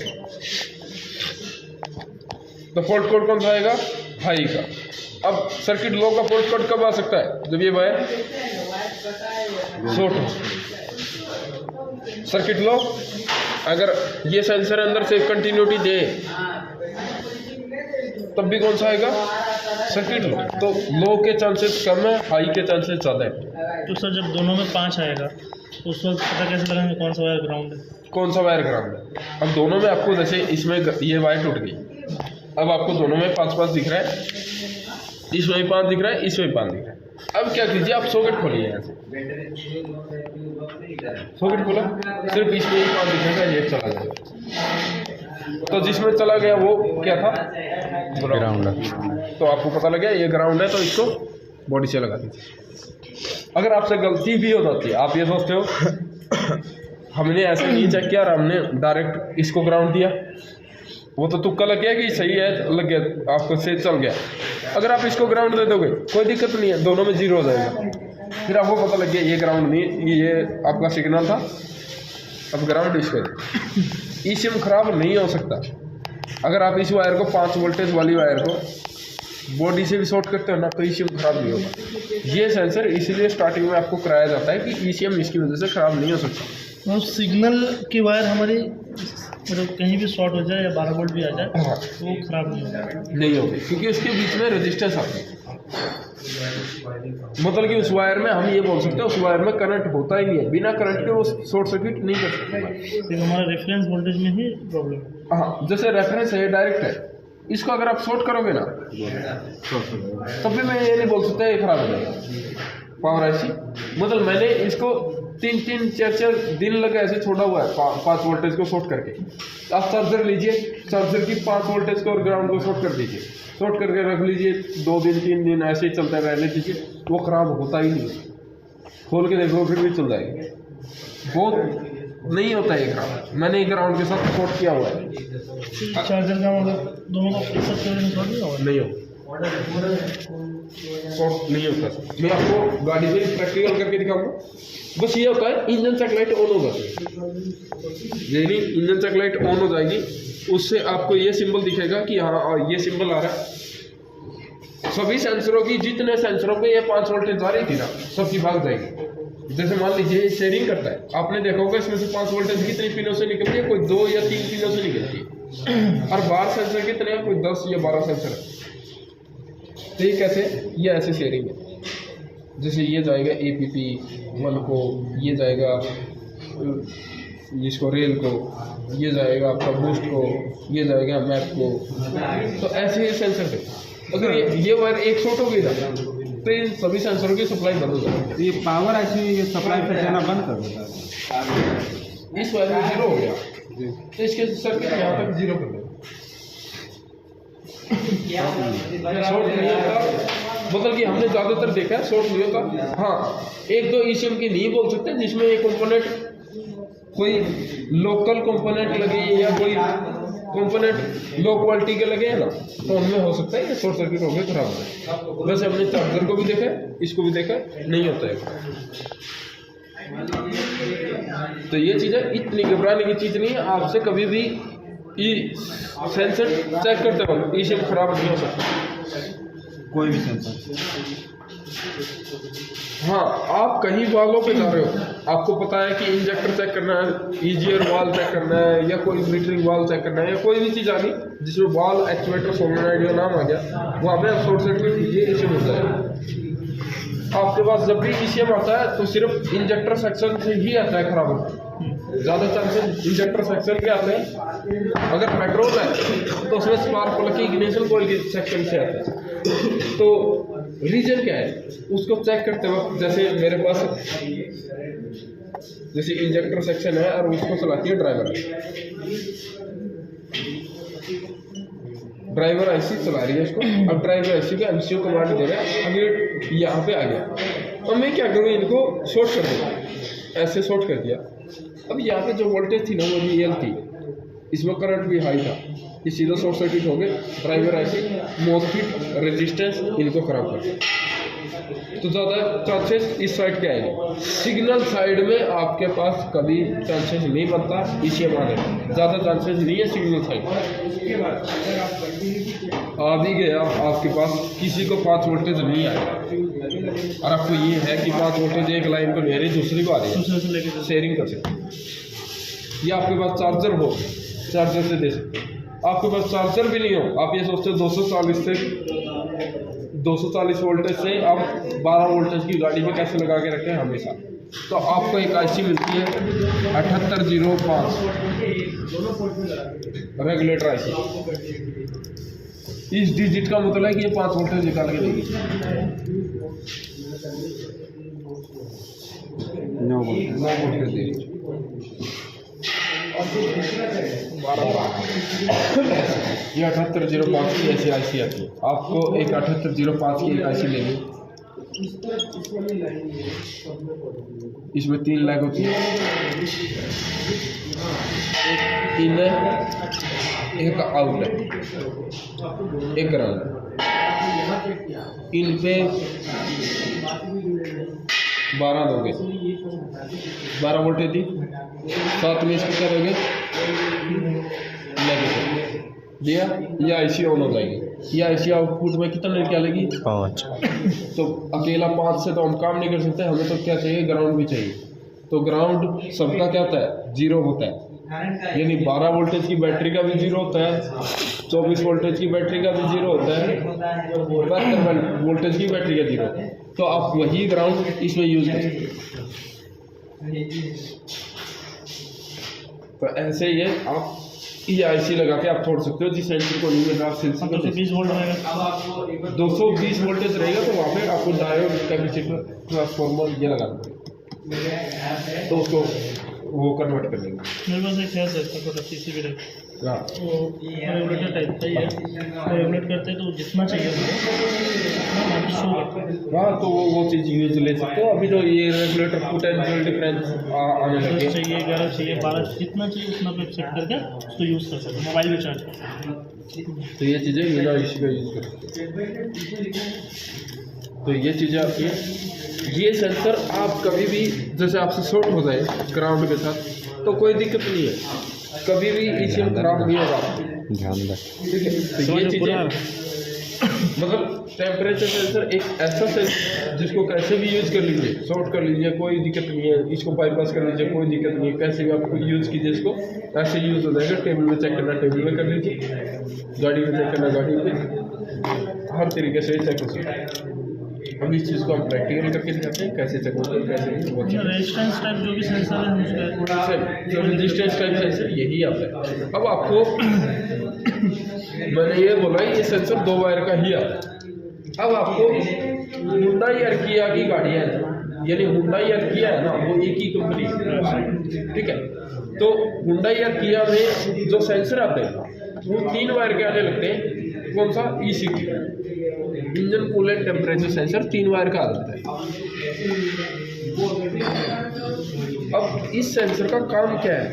Speaker 1: तो फॉल्ट कोड कौन सा आएगा? हाई का। अब सर्किट लो का फॉल्ट कोड कब आ सकता है? जब ये वायर शॉर्ट हो। सर्किट लो, अगर ये सेंसर अंदर से कंटिन्यूटी दे तब भी कौन सा आएगा? सर्किट लो। तो लो के चांसेस कम है, हाई के चांसेस ज़्यादा है।
Speaker 4: तो सर जब दोनों में 5 आएगा तो उस वक्त पता कैसे लगाएंगे कौन सा वायर ग्राउंड है?
Speaker 1: कौन सा वायर ग्राउंड है? अब दोनों में आपको, जैसे इसमें ये वायर टूट गई, अब आपको दोनों में 5-5 दिख रहा है, इसमें भी 5 दिख रहा है, इसमें भी 5 दिख रहा है। अब क्या कीजिए, आप सॉकेट खोलिए यहाँ से, सॉकेट खोला, सिर्फ इसमें ही 5 दिखेगा, ये चला जाएगा। तो जिसमें चला गया वो क्या था? ग्राउंड। तो आपको पता लग गया ये ग्राउंड है, तो इसको बॉडी से लगा दीजिए। अगर आपसे गलती भी हो जाती है, आप ये सोचते हो हमने ऐसे नहीं चेक किया और हमने डायरेक्ट इसको ग्राउंड दिया, वो तो तुक्का लग गया कि सही है, लग गया, आपको से चल गया। अगर आप इसको ग्राउंड दे दोगे कोई दिक्कत नहीं है, दोनों में 0 हो जाएगा। फिर आपको पता लग गया ये ग्राउंड नहीं, ये आपका सिग्नल था, अब ग्राउंड इसको दे। ई सिम खराब नहीं हो सकता। अगर आप इस वायर को 5 वोल्टेज वाली वायर को बॉडी से भी शॉर्ट करते हो ना, तो ई सिम खराब नहीं होगा। ये सेंसर इसीलिए स्टार्टिंग में आपको कराया जाता है कि ई सिम इसकी वजह से खराब नहीं हो सकता।
Speaker 4: तो सिग्नल की वायर हमारी मतलब कहीं भी शॉर्ट हो जाए या 12 वोल्ट भी आ जाए
Speaker 1: हाँ,
Speaker 4: तो वो खराब नहीं होगा।
Speaker 1: नहीं होगी, क्योंकि उसके बीच में रेजिस्टेंस आती है। मतलब कि उस वायर में हम ये बोल सकते हैं उस वायर में करंट होता ही नहीं है, बिना करंट के वो शॉर्ट सर्किट नहीं कर सकते।
Speaker 4: तो हमारा रेफरेंस वोल्टेज में ही प्रॉब्लम है।
Speaker 1: हाँ, जैसे रेफरेंस है, डायरेक्ट है, इसको अगर आप शॉर्ट करोगे ना तब भी मैं ये नहीं बोल सकता ये खराब हो जाएगा। पावर ऐसी, मतलब मैंने इसको 3-4 दिन लगे ऐसे छोड़ा हुआ है 5 वोल्टेज को शॉर्ट करके। आप चार्जर लीजिए, चार्जर की 5 वोल्टेज को और ग्राउंड को शॉर्ट कर दीजिए, शॉर्ट करके रख लीजिए, 2 दिन 3 दिन ऐसे ही चलता रहने दीजिए, वो ख़राब होता ही नहीं है। खोल के देखो फिर भी चल जाएगी। बहुत नहीं होता है ग्राउंड। मैंने एक ग्राउंड के साथ कोट किया हुआ है,
Speaker 4: चार्जर का मतलब दोनों का एक साथ जोड़ने छोड़ दिया हुआ है।
Speaker 1: नहीं हो कोट नहीं होता सर। मैं आपको गाड़ी में प्रैक्टिकल करके दिखाऊंगा। बस ये होता है इंजन चेक लाइट ऑन हो जाती है, यानी इंजन चेक लाइट ऑन हो जाएगी, उससे आपको ये सिंबल दिखेगा कि हाँ ये सिंबल आ रहा है। सभी सेंसरों की, जितने सेंसरों पे ये 5 वोल्टेज आ रही थी ना, सबकी भाग जाएगी। जैसे मान लीजिए शेयरिंग करता है, आपने देखा होगा इसमें से 5 वोल्टेज कितनी पिनों से निकलती है, कोई 2 या 3 पिनों से निकलती है। और बाहर सेंसर कितने हैं, कोई 10 या 12 सेंसर है। तो ये कैसे, ये ऐसे शेयरिंग है। जैसे ये जाएगा APP1 को, ये जाएगा इसको रेल को, ये जाएगा आपका बूस्ट को, ये जाएगा मैप को। तो ऐसे ही सेंसर थे। अगर ये वायर एक शॉर्ट हो गई ना, तो इन सभी सेंसरों की सप्लाई बंद हो जाएगी।
Speaker 3: ये पावर ऐसी सप्लाई से जाना बंद कर देता है।
Speaker 1: इस वायर में 0 हो गया, तो इसके सर्किट यहाँ तक 0 कर देगा। शॉर्ट नहीं होता, मतलब कि हमने ज़्यादातर देखा है शॉर्ट नहीं होता। हाँ, 1-2 ECM की नहीं बोल सकते जिसमें ये कंपोनेंट कोई लोकल कंपोनेंट लगे या कोई कंपोनेंट लो क्वालिटी के लगे हैं ना, तो उनमें हो सकता है कि शॉर्ट सर्किट हो गया, खराब हो जाए। वैसे हमने चार्जर को भी देखा है, इसको भी देखा है, नहीं होता है। तो ये चीज़ें इतनी घबराने की चीज़ नहीं है। आपसे कभी भी सेंसर चेक करते वक्त ECM खराब नहीं हो सकता,
Speaker 3: कोई भी सेंसर।
Speaker 1: हाँ, आप कहीं वालों पे जा रहे हो, आपको पता है कि इंजेक्टर चेक करना है, ईजीआर वाल चेक करना है, या कोई मीटरिंग वाल चेक करना है, या कोई भी चीज़ आ गई जिसमें वाल एक्चुएटर सोलेनॉइड का नाम आ गया, वहाँ पे आप शॉर्ट सर्किट कीजिए, ECM हो जाएगा। आपके पास जब भी ECM आता है तो सिर्फ इंजेक्टर सेक्शन से ही आता है खराब होता है। ज़्यादा चांसेस इंजेक्टर सेक्शन के आते हैं। अगर पेट्रोल है तो उसमें स्पार्क प्लग की इग्निशन कॉइल के सेक्शन से आता है। तो रीजन क्या है, उसको चेक करते वक्त, जैसे मेरे पास जैसे इंजेक्टर सेक्शन है और उसको चलाती है ड्राइवर IC चला रही है उसको। अब ड्राइवर IC का MCU कमांड दे रहा है, अगर यहाँ पे आ गया, अब मैं क्या करूँ, इनको शॉर्ट कर दूँ, ऐसे शॉर्ट कर दिया। अब यहाँ पे जो वोल्टेज थी ना वो VL थी, इसमें करंट भी हाई था, ये सीधा शॉर्ट सर्किट हो गए। ड्राइवर IC, मॉसफेट, रेजिस्टेंस, इनको खराब कर दिया। तो ज़्यादा चांसेस इस साइड के आएंगे। सिग्नल साइड में आपके पास कभी चांसेस नहीं बनता ECM आने में, ज़्यादा चांसेस नहीं है सिग्नल साइड। आ भी गया आपके पास, किसी को 5 वोल्टेज नहीं आएगा, और आपको ये है कि 5 वोल्टेज एक लाइन को नहीं आ रही, दूसरी को आ रही है, शेयरिंग कर सकते। या आपके पास चार्जर हो, चार्जर से दे सकते। आपके पास चार्जर भी नहीं हो, आप ये सोचते हो 240 वोल्टेज से आप 12 वोल्टेज की गाड़ी में कैसे लगा के रखें हमेशा। तो आपको एक IC मिलती है 7805 रेगुलेटर IC। इस डिजिट का मतलब है कि ये 5 वोल्टेज निकाल के देगी। 9 वोल्टेज देगी। ये 7805 की ऐसी IC आती है। आपको एक 7805 की एक IC लेनी, इसमें 3 लैग होती है, एक इन है, एक आउट है, एक ग्राउंड है। इन पे 12 दोगे, 12 वोल्टेज दी, साथ में इसको करोगे नेगेटिव दिया, या IC ऑन हो जाएगी। या IC आउटपुट में कितना निकालेगी, 5। तो अकेला 5 से तो हम काम नहीं कर सकते, हमें तो क्या चाहिए, ग्राउंड भी चाहिए। तो ग्राउंड सबका क्या होता है, 0 होता है, यानी 12 वोल्टेज की बैटरी का भी 0 होता है, 24 वोल्टेज की बैटरी का भी 0 होता है, 72 वोल्टेज की बैटरी का 0 होता है। तो आप वही ग्राउंड इसमें यूज कर सकते हैं। तो ऐसे ही है, आप ये IC लगा के आप छोड़ सकते हो, जिस सेंसर को नहीं मिल रहा, सेंसर को
Speaker 4: 220 वोल्ट रहेगा,
Speaker 1: 220 वोल्टेज रहेगा, तो वहाँ पे आपको डायोड, कैपेसिटर, ट्रांसफार्मर ये लगाना पड़ेगा, तो उसको वो कन्वर्ट कर लेंगे।
Speaker 4: मेरे पास एक है सर, PCB रखा
Speaker 1: हाँ
Speaker 4: वो रेगुलेटर टाइप का ही है, वो रेगुलेट करते हैं तो जितना चाहिए उतना मान शो करता है।
Speaker 1: हाँ, तो वो चीज़ यूज ले सकते हो। अभी तो ये रेगुलेटर फुट एंड जो डिफरेंस आने लगे।
Speaker 4: चाहिए 11 चाहिए 12 जितना चाहिए उतना पे सेट करके उसको यूज़ कर सकते हैं, मोबाइल में चार्ज कर सकते हैं।
Speaker 1: तो ये चीज़ें बिना इसी का यूज़ कर सकते हैं। तो ये चीज़ें आपकी हैं। ये सेंसर आप कभी भी जैसे आपसे शॉर्ट हो जाए ग्राउंड के साथ तो कोई दिक्कत नहीं है, कभी भी ECM खराब नहीं होगा।
Speaker 2: ध्यान रख।
Speaker 1: ठीक है, तो ये चीज़ें मतलब टेम्परेचर सेंसर एक ऐसा सेंसर जिसको कैसे भी यूज़ कर लीजिए, शॉर्ट कर लीजिए, कोई दिक्कत नहीं है। इसको बाईपास कर लीजिए, कोई दिक्कत नहीं है। कैसे भी आप यूज़ कीजिए, इसको ऐसे यूज़ हो जाएगा। टेबल में चेक करना टेबल में कर लीजिए, गाड़ी में चेक करना गाड़ी में, हर तरीके से चेक हो सकता है। हम इस चीज़ को हम प्रैक्टिकल करके दिखाते हैं कैसे चेक होता है, कैसे नहीं होता है।
Speaker 4: रेजिस्टेंस टाइप जो भी सेंसर है हम उसका
Speaker 1: जो रेजिस्टेंस टाइप सेंसर यही आता है। अब आपको मैंने ये बोला ये सेंसर 2 वायर का ही आता है। अब आपको हुंडई और किया की गाड़ियाँ हैं, यानी हुंडई और किया है ना, वो एक ही कंपनी है। ठीक है, तो हुंडई और किया में जो सेंसर आते हैं वो 3 वायर के आने लगते हैं। कौन सा? ECT, engine coolant temperature sensor 3 wire का आता है। अब इस सेंसर का काम क्या है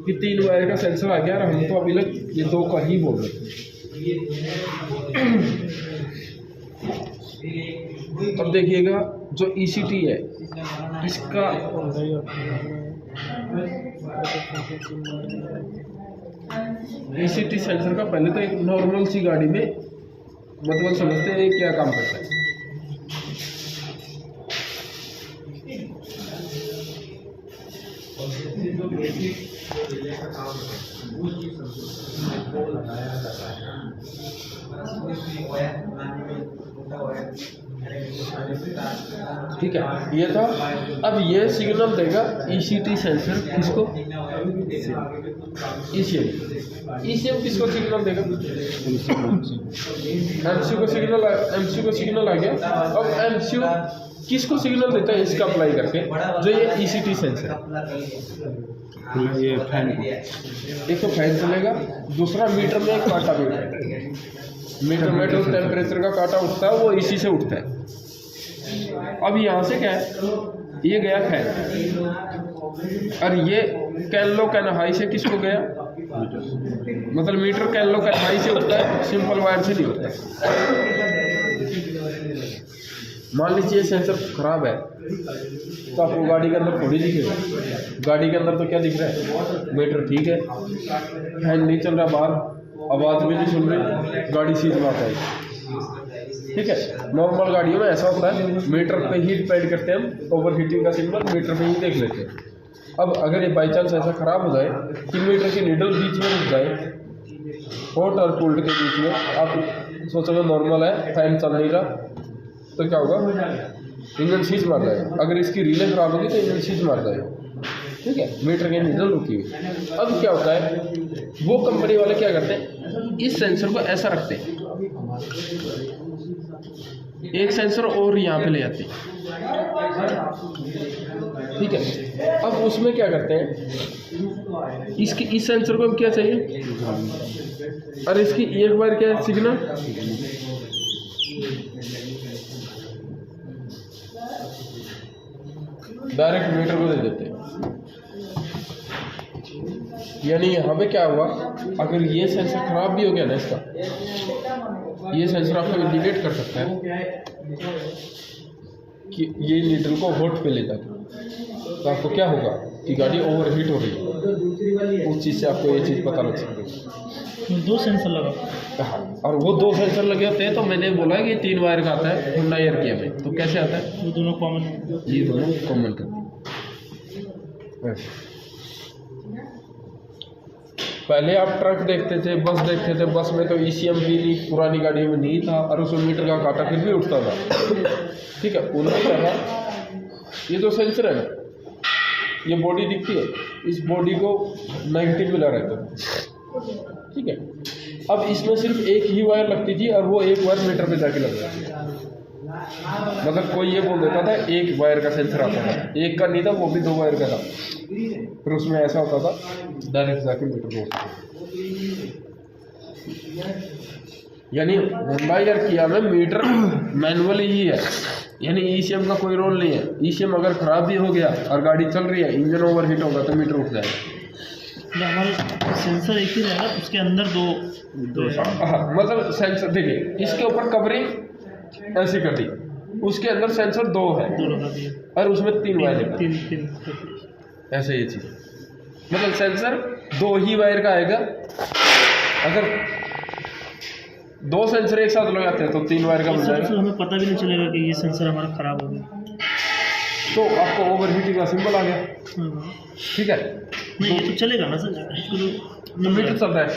Speaker 1: कि 3 वायर का सेंसर आ गया और हम तो अभी तक ये 2 का ही बोल रहे थे। अब देखिएगा जो ECT है इसका ECT सेंसर का पहले तो एक नॉर्मल सी गाड़ी में मतलब समझते हैं क्या काम करता है। ठीक है, ये था। अब ये सिग्नल देगा ECT सेंसर किसको? ECM किसको सिग्नल देगा? MCU को सिग्नल आ गया। अब MCU किसको सिग्नल देता है इसका अप्लाई करके? जो ये ECT सेंसर,
Speaker 2: ये फैन
Speaker 1: एक तो फैन चलेगा, दूसरा मीटर में एक कांटा भी उठता है। मीटर में जो टेम्परेचर का कांटा उठता है वो इसी से उठता है। अब यहाँ से क्या है, ये गया फैन और ये कैन लो कैन हाई से किसको गया? मतलब मीटर कैन लो कैन हाई से उठता है, सिंपल वायर से नहीं होता है। मान लीजिए सेंसर खराब है तो आपको गाड़ी के अंदर थोड़ी दिखेगा। गाड़ी के अंदर तो क्या दिख रहा है? मीटर ठीक है, फैन नहीं चल रहा, बाहर आवाज़ भी नहीं सुन रही, गाड़ी सीध मार जाएगी। ठीक है, नॉर्मल गाड़ियों में ऐसा होता है, मीटर पे ही डिपेंड करते हैं हम, ओवर हीटिंग का सिग्नल मीटर पे ही देख लेते हैं। अब अगर ये बाई चांस ऐसा ख़राब हो जाए कि मीटर की नीडल बीच में रुक जाए, हॉट और कोल्ड के बीच में, आप सोचोगे नॉर्मल है, फैन चल नहीं रहा, तो क्या होगा? इंजन सीज मार जाएगा। अगर इसकी रीलें खराब होगी तो इंजन सीज मार जाएगा। ठीक है, मीटर की नीडल रुकी हुई। अब क्या होता है, वो कंपनी वाले क्या करते हैं, इस सेंसर को ऐसा रखते हैं, एक सेंसर और यहाँ पे ले आते हैं। ठीक है, अब उसमें क्या करते हैं, इसकी इस सेंसर को क्या चाहिए, और इसकी एक बार क्या है सिग्नल, डायरेक्ट मीटर को दे देते हैं। यानी यहाँ पे क्या हुआ, अगर ये सेंसर खराब भी हो गया ना इसका, ये सेंसर आपको इंडिकेट कर सकता है कि ये नीडल को हॉट पे ले जाता है, तो आपको क्या होगा कि गाड़ी ओवरहीट हो रही है। उस चीज़ से आपको ये चीज़ पता लग सकती है।
Speaker 4: 2 सेंसर लगा।
Speaker 1: हाँ, और वो 2 सेंसर लगे होते हैं। तो मैंने बोला कि 3 वायर का आता है हुंडई एयर किया में, तो कैसे आता है?
Speaker 4: वो दोनों कॉमन,
Speaker 1: ये दोनों कॉमन करते हैं। पहले आप ट्रक देखते थे, बस देखते थे, बस में तो ECM भी नहीं, पुरानी गाड़ियों में नहीं था, और 100 मीटर का कांटा फिर भी उठता था। ठीक है, उनमें क्या था, ये जो सेंसर है ना, ये बॉडी दिखती है, इस बॉडी को नेगेटिव मिला रहता था। ठीक है, अब इसमें सिर्फ एक ही वायर लगती थी और वो एक वायर मीटर पे जाके लग जाती है। मतलब कोई ये बोल देता था एक वायर का सेंसर आता था, एक का नहीं था, वो भी 2 वायर का था। फिर उसमें ऐसा होता था डायरेक्ट जाके मीटर को उठाते। यानी होंडा या किया में मीटर मैनुअली ही है, यानी ईसीएम का कोई रोल नहीं है। ईसीएम अगर खराब भी हो गया और गाड़ी चल रही है, इंजन ओवरहीट होगा तो मीटर उठ जाएगा।
Speaker 4: हमारा सेंसर एक ही रहेगा, उसके अंदर दो
Speaker 1: हाँ, मतलब सेंसर देखिए, इसके ऊपर कवरिंग ऐसी कर दी, उसके अंदर सेंसर दो है
Speaker 4: लगा दिए,
Speaker 1: और उसमें 3 वायर है।
Speaker 4: तीन
Speaker 1: ऐसे ये चीज़, मतलब सेंसर 2 ही वायर का आएगा। अगर 2 सेंसर एक साथ लगाते हैं तो 3 वायर का बन जाएगा।
Speaker 4: हमें पता भी नहीं चलेगा कि ये सेंसर हमारा ख़राब हो गया,
Speaker 1: तो आपको ओवरहीटिंग का सिंबल आ गया। ठीक है,
Speaker 4: नहीं ये तो चलेगा ना सर,
Speaker 1: तो मीटर चल रहा है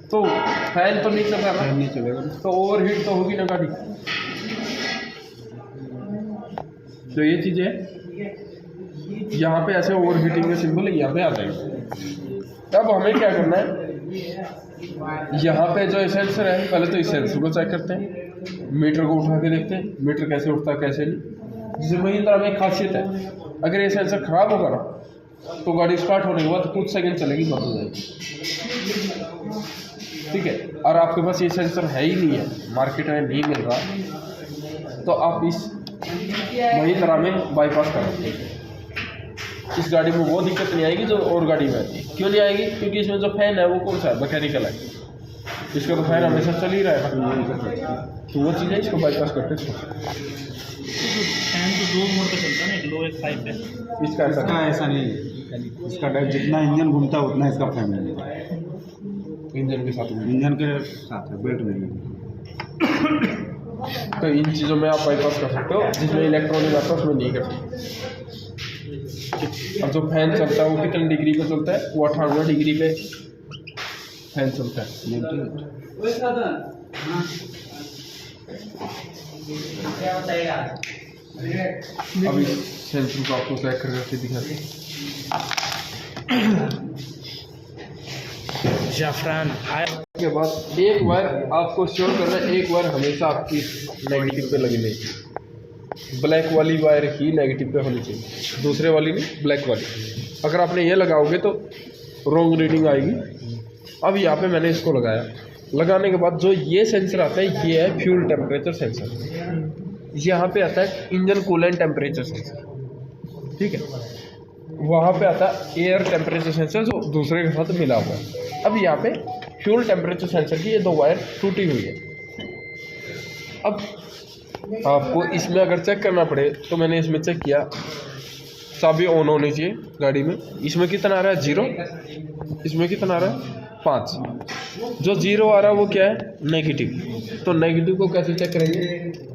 Speaker 1: तो फैन तो नहीं चल रहा है, नहीं चलेगा तो ओवरहीट तो होगी ना गाड़ी। तो ये चीज़ है, यहाँ पे ऐसे ओवरहीटिंग के सिंबल यहाँ पे आ जाएंगे। तब हमें क्या करना है, यहाँ पे जो सेंसर है, पहले तो इस सेंसर को चेक करते हैं, मीटर को उठा के देखते हैं मीटर कैसे उठता है कैसे नहीं। जिससे महिंद्रा में एक खासियत है, अगर ये सेंसर खराब होगा ना तो गाड़ी स्टार्ट होने के बाद कुछ सेकंड चलेगी, बंद हो जाएगी। ठीक है, और आपके पास ये सेंसर है ही नहीं है, मार्केट में नहीं मिल रहा, तो आप इस महिंद्रा में बाईपास कर सकते हैं। इस गाड़ी में वो दिक्कत नहीं आएगी जो और गाड़ी में आती है। क्यों नहीं आएगी? क्योंकि इसमें जो फैन है वो कौन सा है, मैकेनिकल है, इसका तो फैन हमेशा चल ही रहा है, तो वो चीज़ें इसको बाईपास करते हैं।
Speaker 4: फैन तो 2 मोड पे चलता है ना, एक लो एक हाई पे।
Speaker 1: इसका
Speaker 5: ऐसा नहीं है, इसका डायरेक्ट जितना इंजन घूमता है उतना इसका फैन है,
Speaker 1: इंजन के साथ
Speaker 5: इंजन के साथ है, बेल्ट नहीं है।
Speaker 1: तो इन चीज़ों में आप बाईपास कर सकते हो, जिसमें इलेक्ट्रॉनिक आता है उसमें नहीं कर सकते। अब जो फैन चलता है वो कितने डिग्री पे चलता है? वो 98 डिग्री पे फैन चलता है। अभी सेंसर को आपको चेक करके दिखाते हैं।
Speaker 4: जाफरान
Speaker 1: के बाद एक वायर आपको श्योर करना है, एक वायर हमेशा आपकी नेगेटिव पे लगनी चाहिए। ब्लैक वाली वायर ही नेगेटिव पे होनी चाहिए, दूसरे वाली नहीं, ब्लैक वाली। अगर आपने ये लगाओगे तो रॉन्ग रीडिंग आएगी। अब यहाँ पे मैंने इसको लगाया, लगाने के बाद जो ये सेंसर आता है ये है फ्यूल टेम्परेचर सेंसर। यहाँ पे आता है इंजन कूलेंट टेम्परेचर सेंसर, ठीक है। वहाँ पे आता है एयर टेम्परेचर सेंसर जो दूसरे के साथ मिला हुआ है। अब यहाँ पे फ्यूल टेम्परेचर सेंसर की ये 2 वायर टूटी हुई है। अब आपको इसमें अगर चेक करना पड़े तो मैंने इसमें चेक किया, चाबी ऑन होनी चाहिए गाड़ी में। इसमें कितना आ रहा है? 0। इसमें कितना आ रहा है? 5। जो 0 आ रहा है वो क्या है? नेगेटिव। तो नेगेटिव को कैसे चेक करेंगे?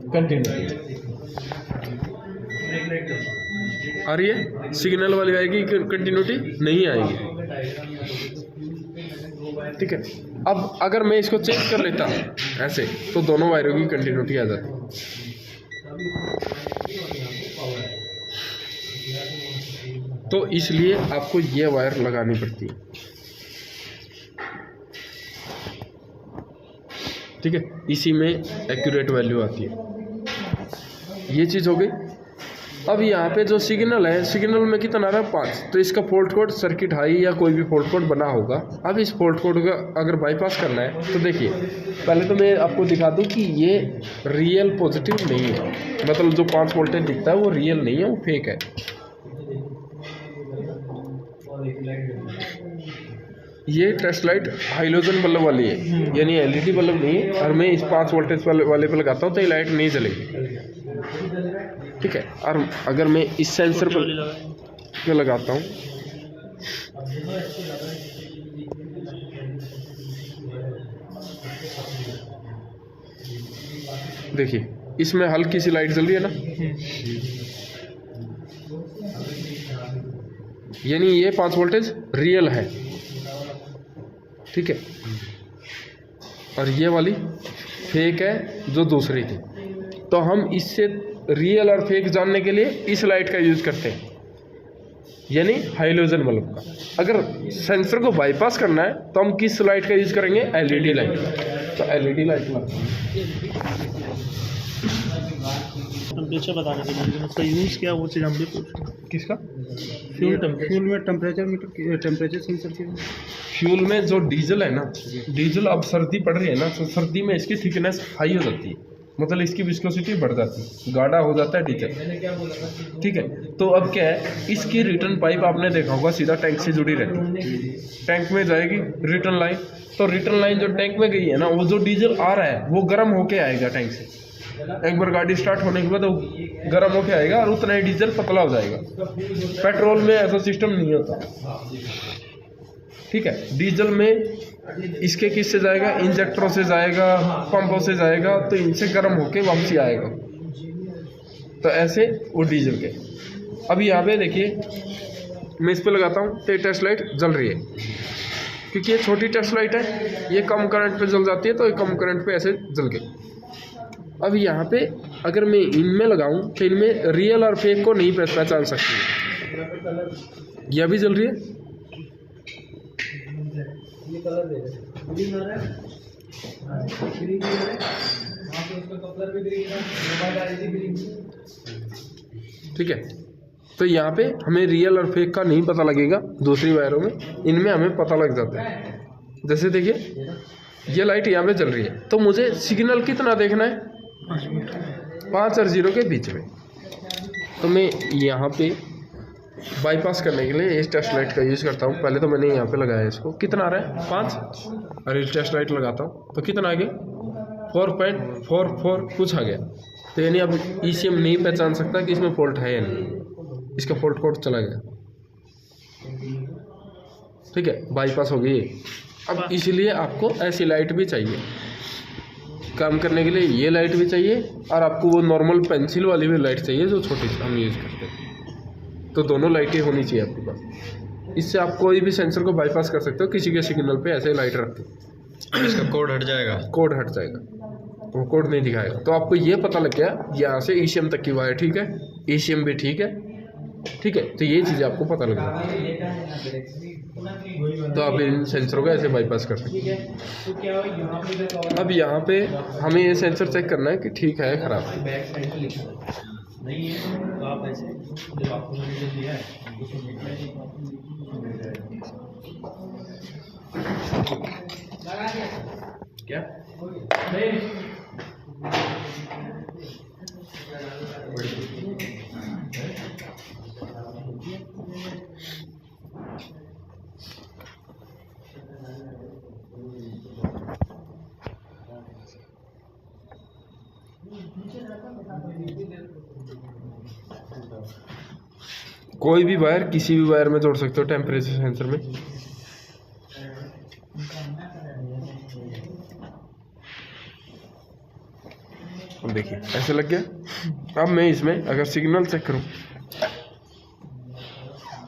Speaker 1: कंटिन्यूटी आ रही है, सिग्नल वाली आएगी, कंटिन्यूटी नहीं आएगी, ठीक है। अब अगर मैं इसको चेक कर लेता ऐसे तो दोनों वायरों की कंटिन्यूटी आ जाती। तो इसलिए आपको ये वायर लगानी पड़ती है, ठीक है। इसी में एक्यूरेट वैल्यू आती है। ये चीज़ हो गई। अब यहाँ पे जो सिग्नल है, सिग्नल में कितना आ रहा है? 5। तो इसका फॉल्ट कोड सर्किट हाई या कोई भी फॉल्ट कोड बना होगा। अब इस फॉल्ट कोड का अगर बाईपास करना है तो देखिए, पहले तो मैं आपको दिखा दूँ कि ये रियल पॉजिटिव नहीं है, मतलब जो 5 वोल्टेज दिखता है वो रियल नहीं है, वो फेक है। ये टेस्ट लाइट हाइलोजन बल्ब वाली है, यानी एलईडी बल्ब नहीं है। और मैं इस 5 वोल्टेज वाले पे लगाता हूँ तो ये लाइट नहीं जलेगी, ठीक है। और अगर मैं इस सेंसर पे लगाता हूँ देखिए, इसमें हल्की सी लाइट जल रही है ना, यानी ये 5 वोल्टेज रियल है, ठीक है। और ये वाली फेक है जो दूसरी थी। तो हम इससे रियल और फेक जानने के लिए इस लाइट का यूज़ करते हैं, यानी हाइलोजन बल्ब का। अगर सेंसर को बाईपास करना है तो हम किस लाइट का यूज़ करेंगे? LED light. तो एलईडी लाइट
Speaker 4: टेम्परेचर बताने के लिए, लेकिन उसका यूज़ क्या वो चीज़ हम भी पूछ रहे हैं।
Speaker 1: किसका?
Speaker 4: Fuel temperature.
Speaker 5: फ्यूल में टेम्परेचर मीटर, टेम्परेचर सेंसर की
Speaker 1: फ्यूल में जो डीजल है ना, डीजल अब सर्दी पड़ रही है ना, तो सर्दी में इसकी थिकनेस हाई हो जाती है, मतलब इसकी विस्कोसिटी बढ़ जाती है, गाढ़ा हो जाता है डीजल। ठीक है, तो अब क्या है, इसकी रिटर्न पाइप आपने देखा होगा सीधा टैंक से जुड़ी रहती है, टैंक में जाएगी रिटर्न लाइन, तो रिटर्न लाइन जो टैंक में गई है ना, वो जो डीजल आ रहा है वो गर्म होके आएगा टैंक से। एक बार गाड़ी स्टार्ट होने के बाद वो गर्म होके आएगा और उतना ही डीजल पतला हो जाएगा। पेट्रोल में ऐसा सिस्टम नहीं होता। ठीक है, डीजल में इसके किससे जाएगा, इंजेक्टरों से जाएगा, पंपों से जाएगा, तो इनसे गर्म होके वापसी आएगा। तो ऐसे वो डीजल के। अब यहाँ पे देखिए, मैं इस पे लगाता हूँ तो टेस्ट लाइट जल रही है, क्योंकि ये छोटी टेस्ट लाइट है, ये कम करंट पे जल जाती है, तो ये कम करंट पे ऐसे जल गई। अब यहाँ पे अगर मैं इनमें लगाऊं तो इनमें रियल और फेक को नहीं पहचान सकती। यह भी जल रही है,
Speaker 3: ये कलर दे दे, ग्रीन आ रहा है, ग्रीन आ रहा है, वहाँ पे उसका कपलर भी ग्रीन है, मोबाइल आ रही थी ग्रीन।
Speaker 1: ठीक है, तो यहाँ पे हमें रियल और फेक का नहीं पता लगेगा, दूसरी वायरों में इनमें हमें पता लग जाता है। जैसे देखिए ये लाइट यहाँ पे जल रही है, तो मुझे सिग्नल कितना देखना है, 5 और 0 के बीच में। तो मैं यहाँ पे बाईपास करने के लिए इस टेस्ट लाइट का यूज़ करता हूँ। पहले तो मैंने यहाँ पे लगाया इसको, कितना आ रहा है 5, और इस टेस्ट लाइट लगाता हूँ तो कितना आ गया 4.44 कुछ आ गया। तो यानी अब ECM नहीं पहचान सकता कि इसमें फॉल्ट है या नहीं, इसका फॉल्ट कोड चला गया। ठीक है, बाईपास हो गई। अब इसलिए आपको ऐसी लाइट भी चाहिए काम करने के लिए, ये लाइट भी चाहिए, और आपको वो नॉर्मल पेंसिल वाली भी लाइट चाहिए जो छोटी हम यूज़ करते हैं। तो दोनों लाइटें होनी चाहिए आपके पास। इससे आप कोई भी सेंसर को बाईपास कर सकते हो, किसी के सिग्नल पे ऐसे लाइट रख के।
Speaker 2: इसका कोड हट जाएगा,
Speaker 1: कोड हट जाएगा, वो कोड नहीं दिखाएगा। तो आपको ये पता लग गया यहाँ से ECM तक की वायर ठीक है, ECM भी ठीक है। ठीक है, तो ये चीज़ें आपको पता लग जाएगी, तो आप इन सेंसरों को ऐसे बाईपास कर सकते हैं।
Speaker 3: तो क्या हो यहाँ पे जो कवर
Speaker 1: अब यहाँ पे हमें ये सेंसर चेक करना है कि ठीक है खराब है।
Speaker 3: बैक साइड पे लिखा नहीं है, तो आप ऐसे जब आपको मैंने जो दिया है उसमें क्या नहीं
Speaker 1: कोई भी वायर किसी भी वायर में जोड़ सकते हो टेम्परेचर सेंसर में। अब देखिए ऐसे लग गया। अब मैं इसमें अगर सिग्नल चेक करूं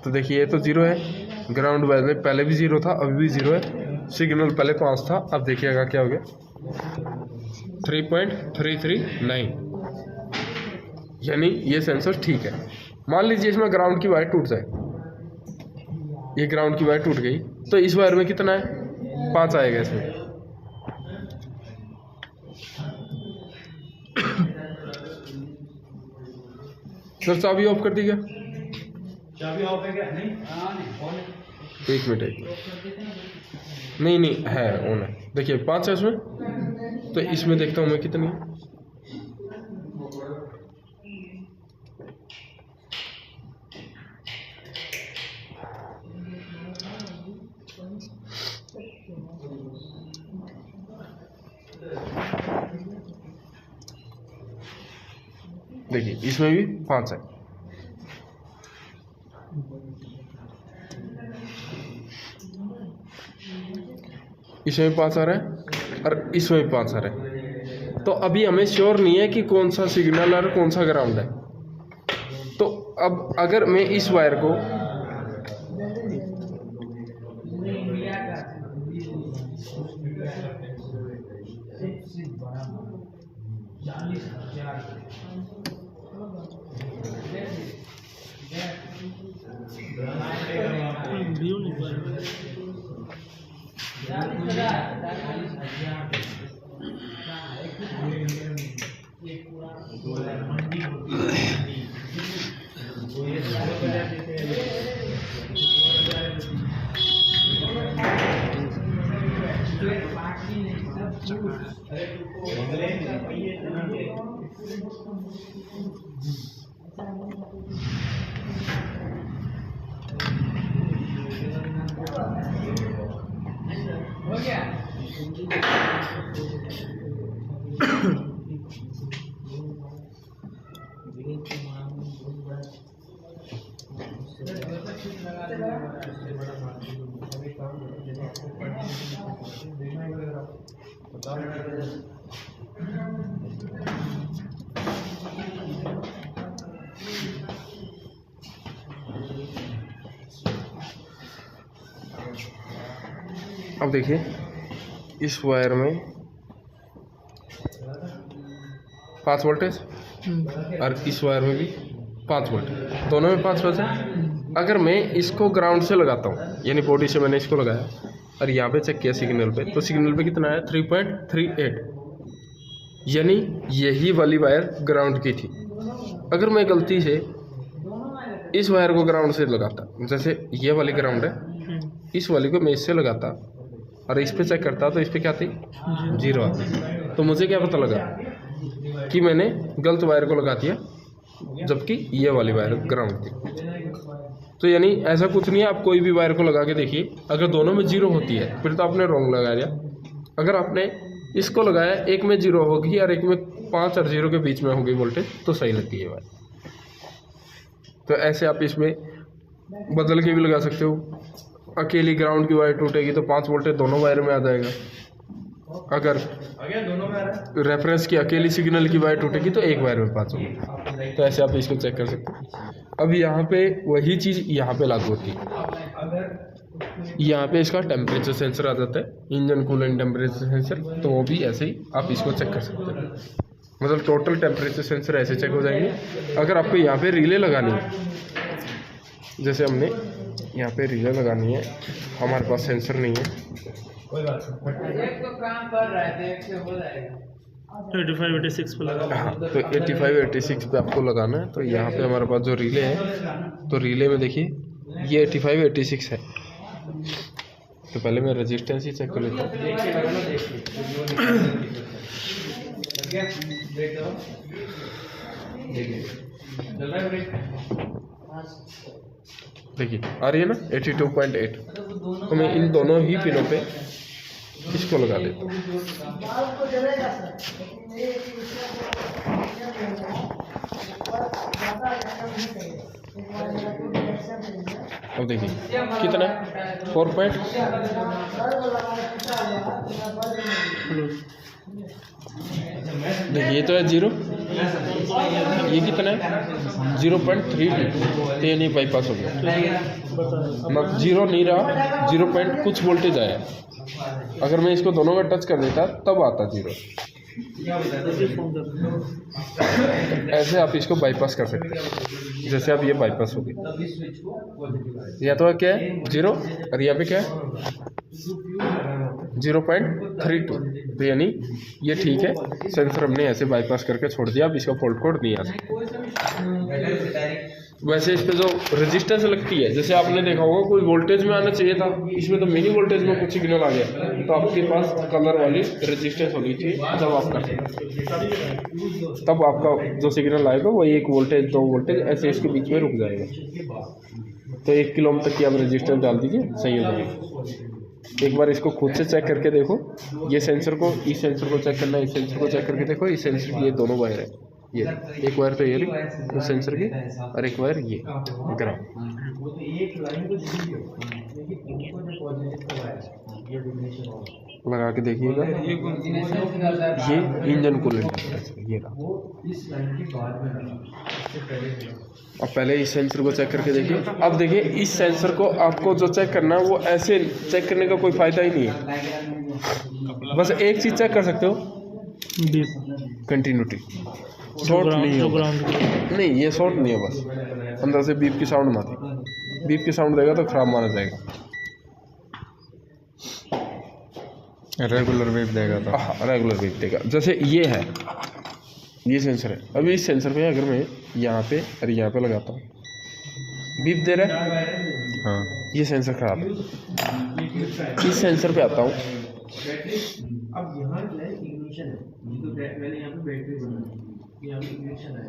Speaker 1: तो देखिए ये तो 0 है, ग्राउंड वायर में पहले भी 0 था, अभी भी 0 है। सिग्नल पहले 5 था, अब देखिएगा क्या हो गया 3.339, यानी ये सेंसर ठीक है। मान लीजिए इसमें ग्राउंड की वायर टूट जाए, ये ग्राउंड की वायर टूट गई, तो इस वायर में कितना है 5 आएगा इसमें। सर चाबी ऑफ कर दी क्या?
Speaker 3: चाबी ऑफ है क्या? नहीं ऑन है।
Speaker 1: एक मिनट नहीं है ऑन है। देखिए 5 है इसमें, तो इसमें देखता हूँ मैं कितनी है। देखिए इसमें भी 5 है। इसमें 5 आ रहा है और इसमें 5 आ रहा है। तो अभी हमें श्योर नहीं है कि कौन सा सिग्नल और कौन सा ग्राउंड है। तो अब अगर मैं इस वायर को
Speaker 4: व्यू नहीं पा रहा।
Speaker 3: हो गया
Speaker 1: अब देखिए इस वायर में 5 वोल्टेज और इस वायर में भी 5 वोल्ट, दोनों में 5 वोल्ट है। अगर मैं इसको ग्राउंड से लगाता हूँ, यानी बॉडी से मैंने इसको लगाया और यहाँ पे चेक किया सिग्नल पे, तो सिग्नल पे कितना है 3.38, यानी यही वाली वायर ग्राउंड की थी। अगर मैं गलती से इस वायर को ग्राउंड से लगाता, जैसे ये वाली ग्राउंड है, इस वाली को मैं इससे लगाता और इस पे चेक करता, तो इस पे क्या थी 0 आती। तो मुझे क्या पता लगा कि मैंने गलत वायर को लगा दिया, जबकि ये वाली वायर ग्राउंड थी। तो यानी ऐसा कुछ नहीं है, आप कोई भी वायर को लगा के देखिए, अगर दोनों में 0 होती है फिर तो आपने रॉन्ग लगा दिया। अगर आपने इसको लगाया, एक में 0 होगी और एक में 5 और 0 के बीच में होगी वोल्टेज, तो सही लगती है वायर। तो ऐसे आप इसमें बदल के भी लगा सकते हो। अकेली ग्राउंड की वायर टूटेगी तो 5 वोल्टेज दोनों वायर में आ जाएगा। अगर रेफरेंस की अकेली सिग्नल की वायर टूटेगी तो एक वायर में 5 होगी। तो ऐसे आप इसको चेक कर सकते हो। अब यहाँ पे वही चीज़ यहाँ पे लागू होती है। यहाँ पे इसका टेम्परेचर सेंसर आ जाता है, इंजन कूलेंट टेम्परेचर सेंसर, तो वो भी ऐसे ही आप इसको चेक कर सकते हो। मतलब टोटल टेम्परेचर सेंसर ऐसे चेक हो जाएंगे। अगर आपको यहाँ पे रिले लगानी है, जैसे हमने यहाँ पे रिले लगानी है, हमारे पास सेंसर नहीं है,
Speaker 3: एक तो काम कर रहे थे, एक से हो जाएगा।
Speaker 4: 85-86 पे लगा।
Speaker 1: हाँ, तो 85-86 पे आपको लगाना है। तो यहाँ पे हमारे पास जो रिले है, तो रिले में देखिए ये 85-86 है। तो पहले मैं रेजिस्टेंस ही चेक कर लेता हूँ। देखिए आ रही है ना 82.8। तो मैं इन दोनों ही पिनों पे इसको लगा लेता हूँ। अब देखिए कितना है 4 पॉइंट। देखिए ये तो है 0, ये कितना है 0.32, तो ये नहीं बाईपास हो गया। मतलब 0 नहीं रहा, 0 कुछ वोल्टेज आया। अगर मैं इसको दोनों में टच कर देता तब आता 0। ऐसे आप इसको बाईपास कर सकते हैं। जैसे अब ये बाईपास हो गया, या तो क्या है 0 और यहाँ पे क्या है 0.32, तो यानी ये ठीक है। सेंसर हमने ऐसे बाईपास करके छोड़ दिया, अब इसका फॉल्ट कोड नहीं आ सकता। वैसे इस पे जो रेजिस्टेंस लगती है, जैसे आपने देखा होगा कोई वोल्टेज में आना चाहिए था, इसमें तो मिनी वोल्टेज में कुछ सिग्नल आ गया, तो आपके पास कलर वाली रेजिस्टेंस होनी चाहिए जब आप करते हैं। तब आपका जो सिग्नल आएगा वो 1 वोल्टेज 2 वोल्टेज ऐसे इसके बीच में रुक जाएगा। तो 1 किलो ओम तक की आप रेजिस्टेंस डाल दीजिए, सही हो जाएगा। एक बार इसको खुद से चेक करके देखो। ये सेंसर को, इस सेंसर को चेक करना है, इस सेंसर को चेक करके देखो। इस सेंसर की ये दोनों वायर है, ये एक वायर तो ये रही उस सेंसर की, और एक वायर ये ग्राउंड। लगा के देखिएगा, ये इंजन कूलेंट टेम्परेचर ये रहा। अब पहले इस सेंसर को चेक करके देखिए। अब देखिए इस सेंसर को आपको जो चेक करना है वो ऐसे चेक करने का कोई फ़ायदा ही नहीं है। बस एक चीज़ चेक कर सकते हो, कंटिन्यूटी। शॉर्ट नहीं होगा, नहीं ये शॉर्ट नहीं है, बस अंदर से बीप की साउंड ना थी। बीप की साउंड देगा तो ख़राब माना जाएगा।
Speaker 2: रेगुलर वेव देगा तो,
Speaker 1: हाँ रेगुलर वेव देगा। जैसे ये है, ये सेंसर है। अभी इस सेंसर पे अगर मैं यहाँ पे और यहाँ पे लगाता हूँ, बीप दे रहा है,
Speaker 2: हाँ
Speaker 1: ये सेंसर खराब है। इस सेंसर पे आता हूँ,
Speaker 3: बैटरी अब यहाँ क्या है इग्निशन है, तो मैंने यहाँ पे बैटरी बनाई, यहाँ पे इग्निशन है,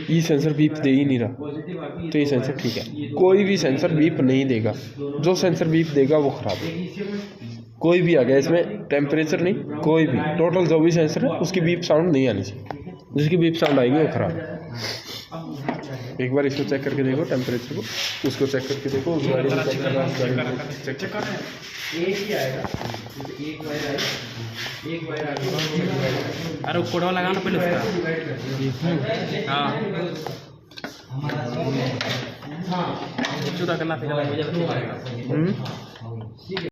Speaker 1: ये सेंसर बीप दे ही नहीं रहा,
Speaker 3: पॉजिटिव आपकी
Speaker 1: तो ये सेंसर ठीक है। कोई भी सेंसर बीप नहीं देगा, जो सेंसर बीप देगा वो खराब है। कोई भी आ गया इसमें, टेम्परेचर नहीं, कोई भी टोटल जो भी सेंसर है उसकी बीप साउंड नहीं आनी चाहिए, जिसकी बीप साउंड आएगी वो खराब है। एक बार इसको चेक करके देखो टेम्परेचर को, उसको चेक करके देखो, उस गाड़ी में चेक करना, उस गाड़ी में चेक करना।
Speaker 3: एक ही आएगा, एक वायर आएगा, एक वायर आएगा।
Speaker 4: अरे कोड़ा लगाना पहले उसका। हाँ जुदा करना फिर